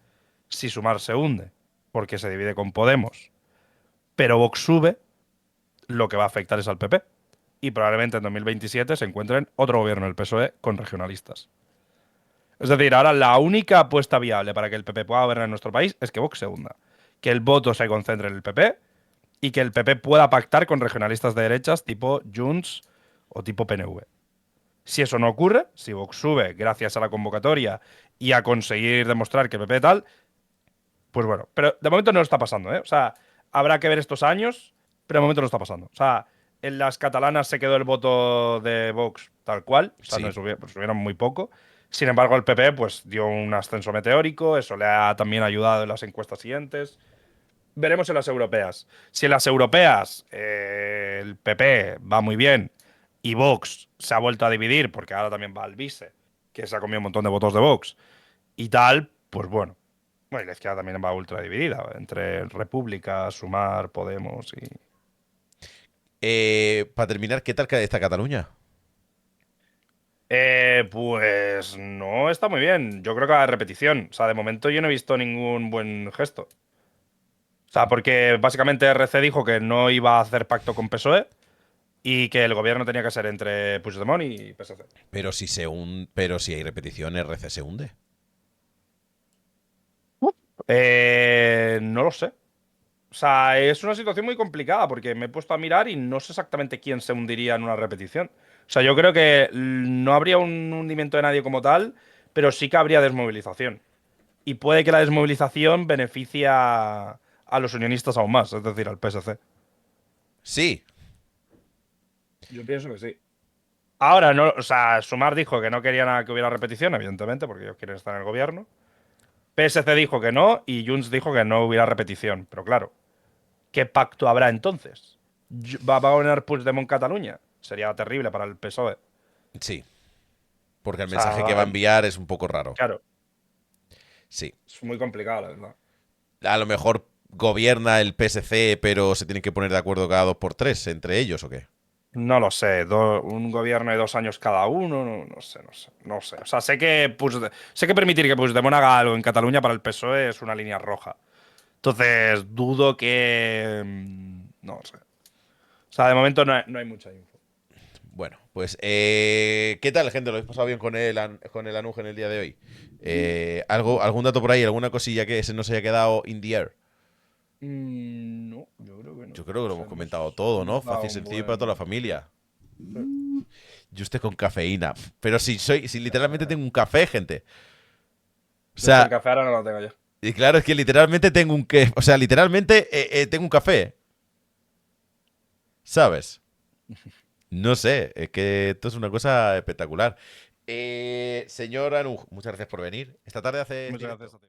Si Sumar se hunde, porque se divide con Podemos, pero Vox sube, lo que va a afectar es al PP. Y probablemente en 2027 se encuentren otro gobierno del PSOE con regionalistas. Es decir, ahora la única apuesta viable para que el PP pueda gobernar en nuestro país es que Vox se hunda. Que el voto se concentre en el PP y que el PP pueda pactar con regionalistas de derechas tipo Junts o tipo PNV. Si eso no ocurre, si Vox sube gracias a la convocatoria y a conseguir demostrar que el PP tal, pues bueno. Pero de momento no está pasando, ¿eh? O sea, habrá que ver estos años, pero de momento no está pasando. O sea, en las catalanas se quedó el voto de Vox tal cual, o sea, Sí. no subieron muy poco. Sin embargo, el PP pues dio un ascenso meteórico, eso le ha también ayudado en las encuestas siguientes. Veremos en las europeas. Si en las europeas el PP va muy bien y Vox se ha vuelto a dividir, porque ahora también va al vice, que se ha comido un montón de votos de Vox y tal, pues bueno. Bueno, y la izquierda también va ultra dividida, entre República, Sumar, Podemos y. Para terminar, ¿qué tal está Cataluña? Pues no está muy bien. Yo creo que a repetición. O sea, de momento yo no he visto ningún buen gesto. O sea, porque básicamente RC dijo que no iba a hacer pacto con PSOE y que el gobierno tenía que ser entre Puigdemont y PSC. Pero si hay repetición, RC se hunde. No lo sé. O sea, es una situación muy complicada porque me he puesto a mirar y no sé exactamente quién se hundiría en una repetición. O sea, yo creo que no habría un hundimiento de nadie como tal, pero sí que habría desmovilización. Y puede que la desmovilización beneficie a los unionistas aún más, es decir, al PSC. Sí. Yo pienso que sí. Ahora, no, o sea, Sumar dijo que no quería nada que hubiera repetición, evidentemente, porque ellos quieren estar en el gobierno. PSC dijo que no y Junts dijo que no hubiera repetición. Pero claro, ¿qué pacto habrá entonces? ¿Va a gobernar Puigdemont Cataluña? Sería terrible para el PSOE. Sí. Porque el O sea, mensaje que va a enviar es un poco raro. claro, Sí. es muy complicado, la verdad. A lo mejor gobierna el PSC, pero se tienen que poner de acuerdo cada 2 por 3 entre ellos, ¿o qué? No lo sé, un gobierno de 2 años cada uno, no sé. O sea, sé que permitir que Puigdemont haga algo en Cataluña para el PSOE es una línea roja. Entonces, dudo que. No sé. O sea, de momento no hay mucha info. Bueno, pues ¿qué tal, gente? ¿Lo habéis pasado bien con el Anuge en el día de hoy? ¿Algún dato por ahí? ¿Alguna cosilla que se nos haya quedado in the air? No, yo creo que no. Yo creo que lo O sea, hemos comentado todo, ¿no? hemos dado Fácil, un sencillo y buen- para toda la familia. Yo estoy con cafeína. Pero si literalmente tengo un café, gente. O El sea, café ahora no lo tengo yo. y claro, es que literalmente tengo un que. O sea, literalmente tengo un café. ¿Sabes? No sé, es que esto es una cosa espectacular. Señor Anuj, muchas gracias por venir. Esta tarde hace. Muchas gracias a ti.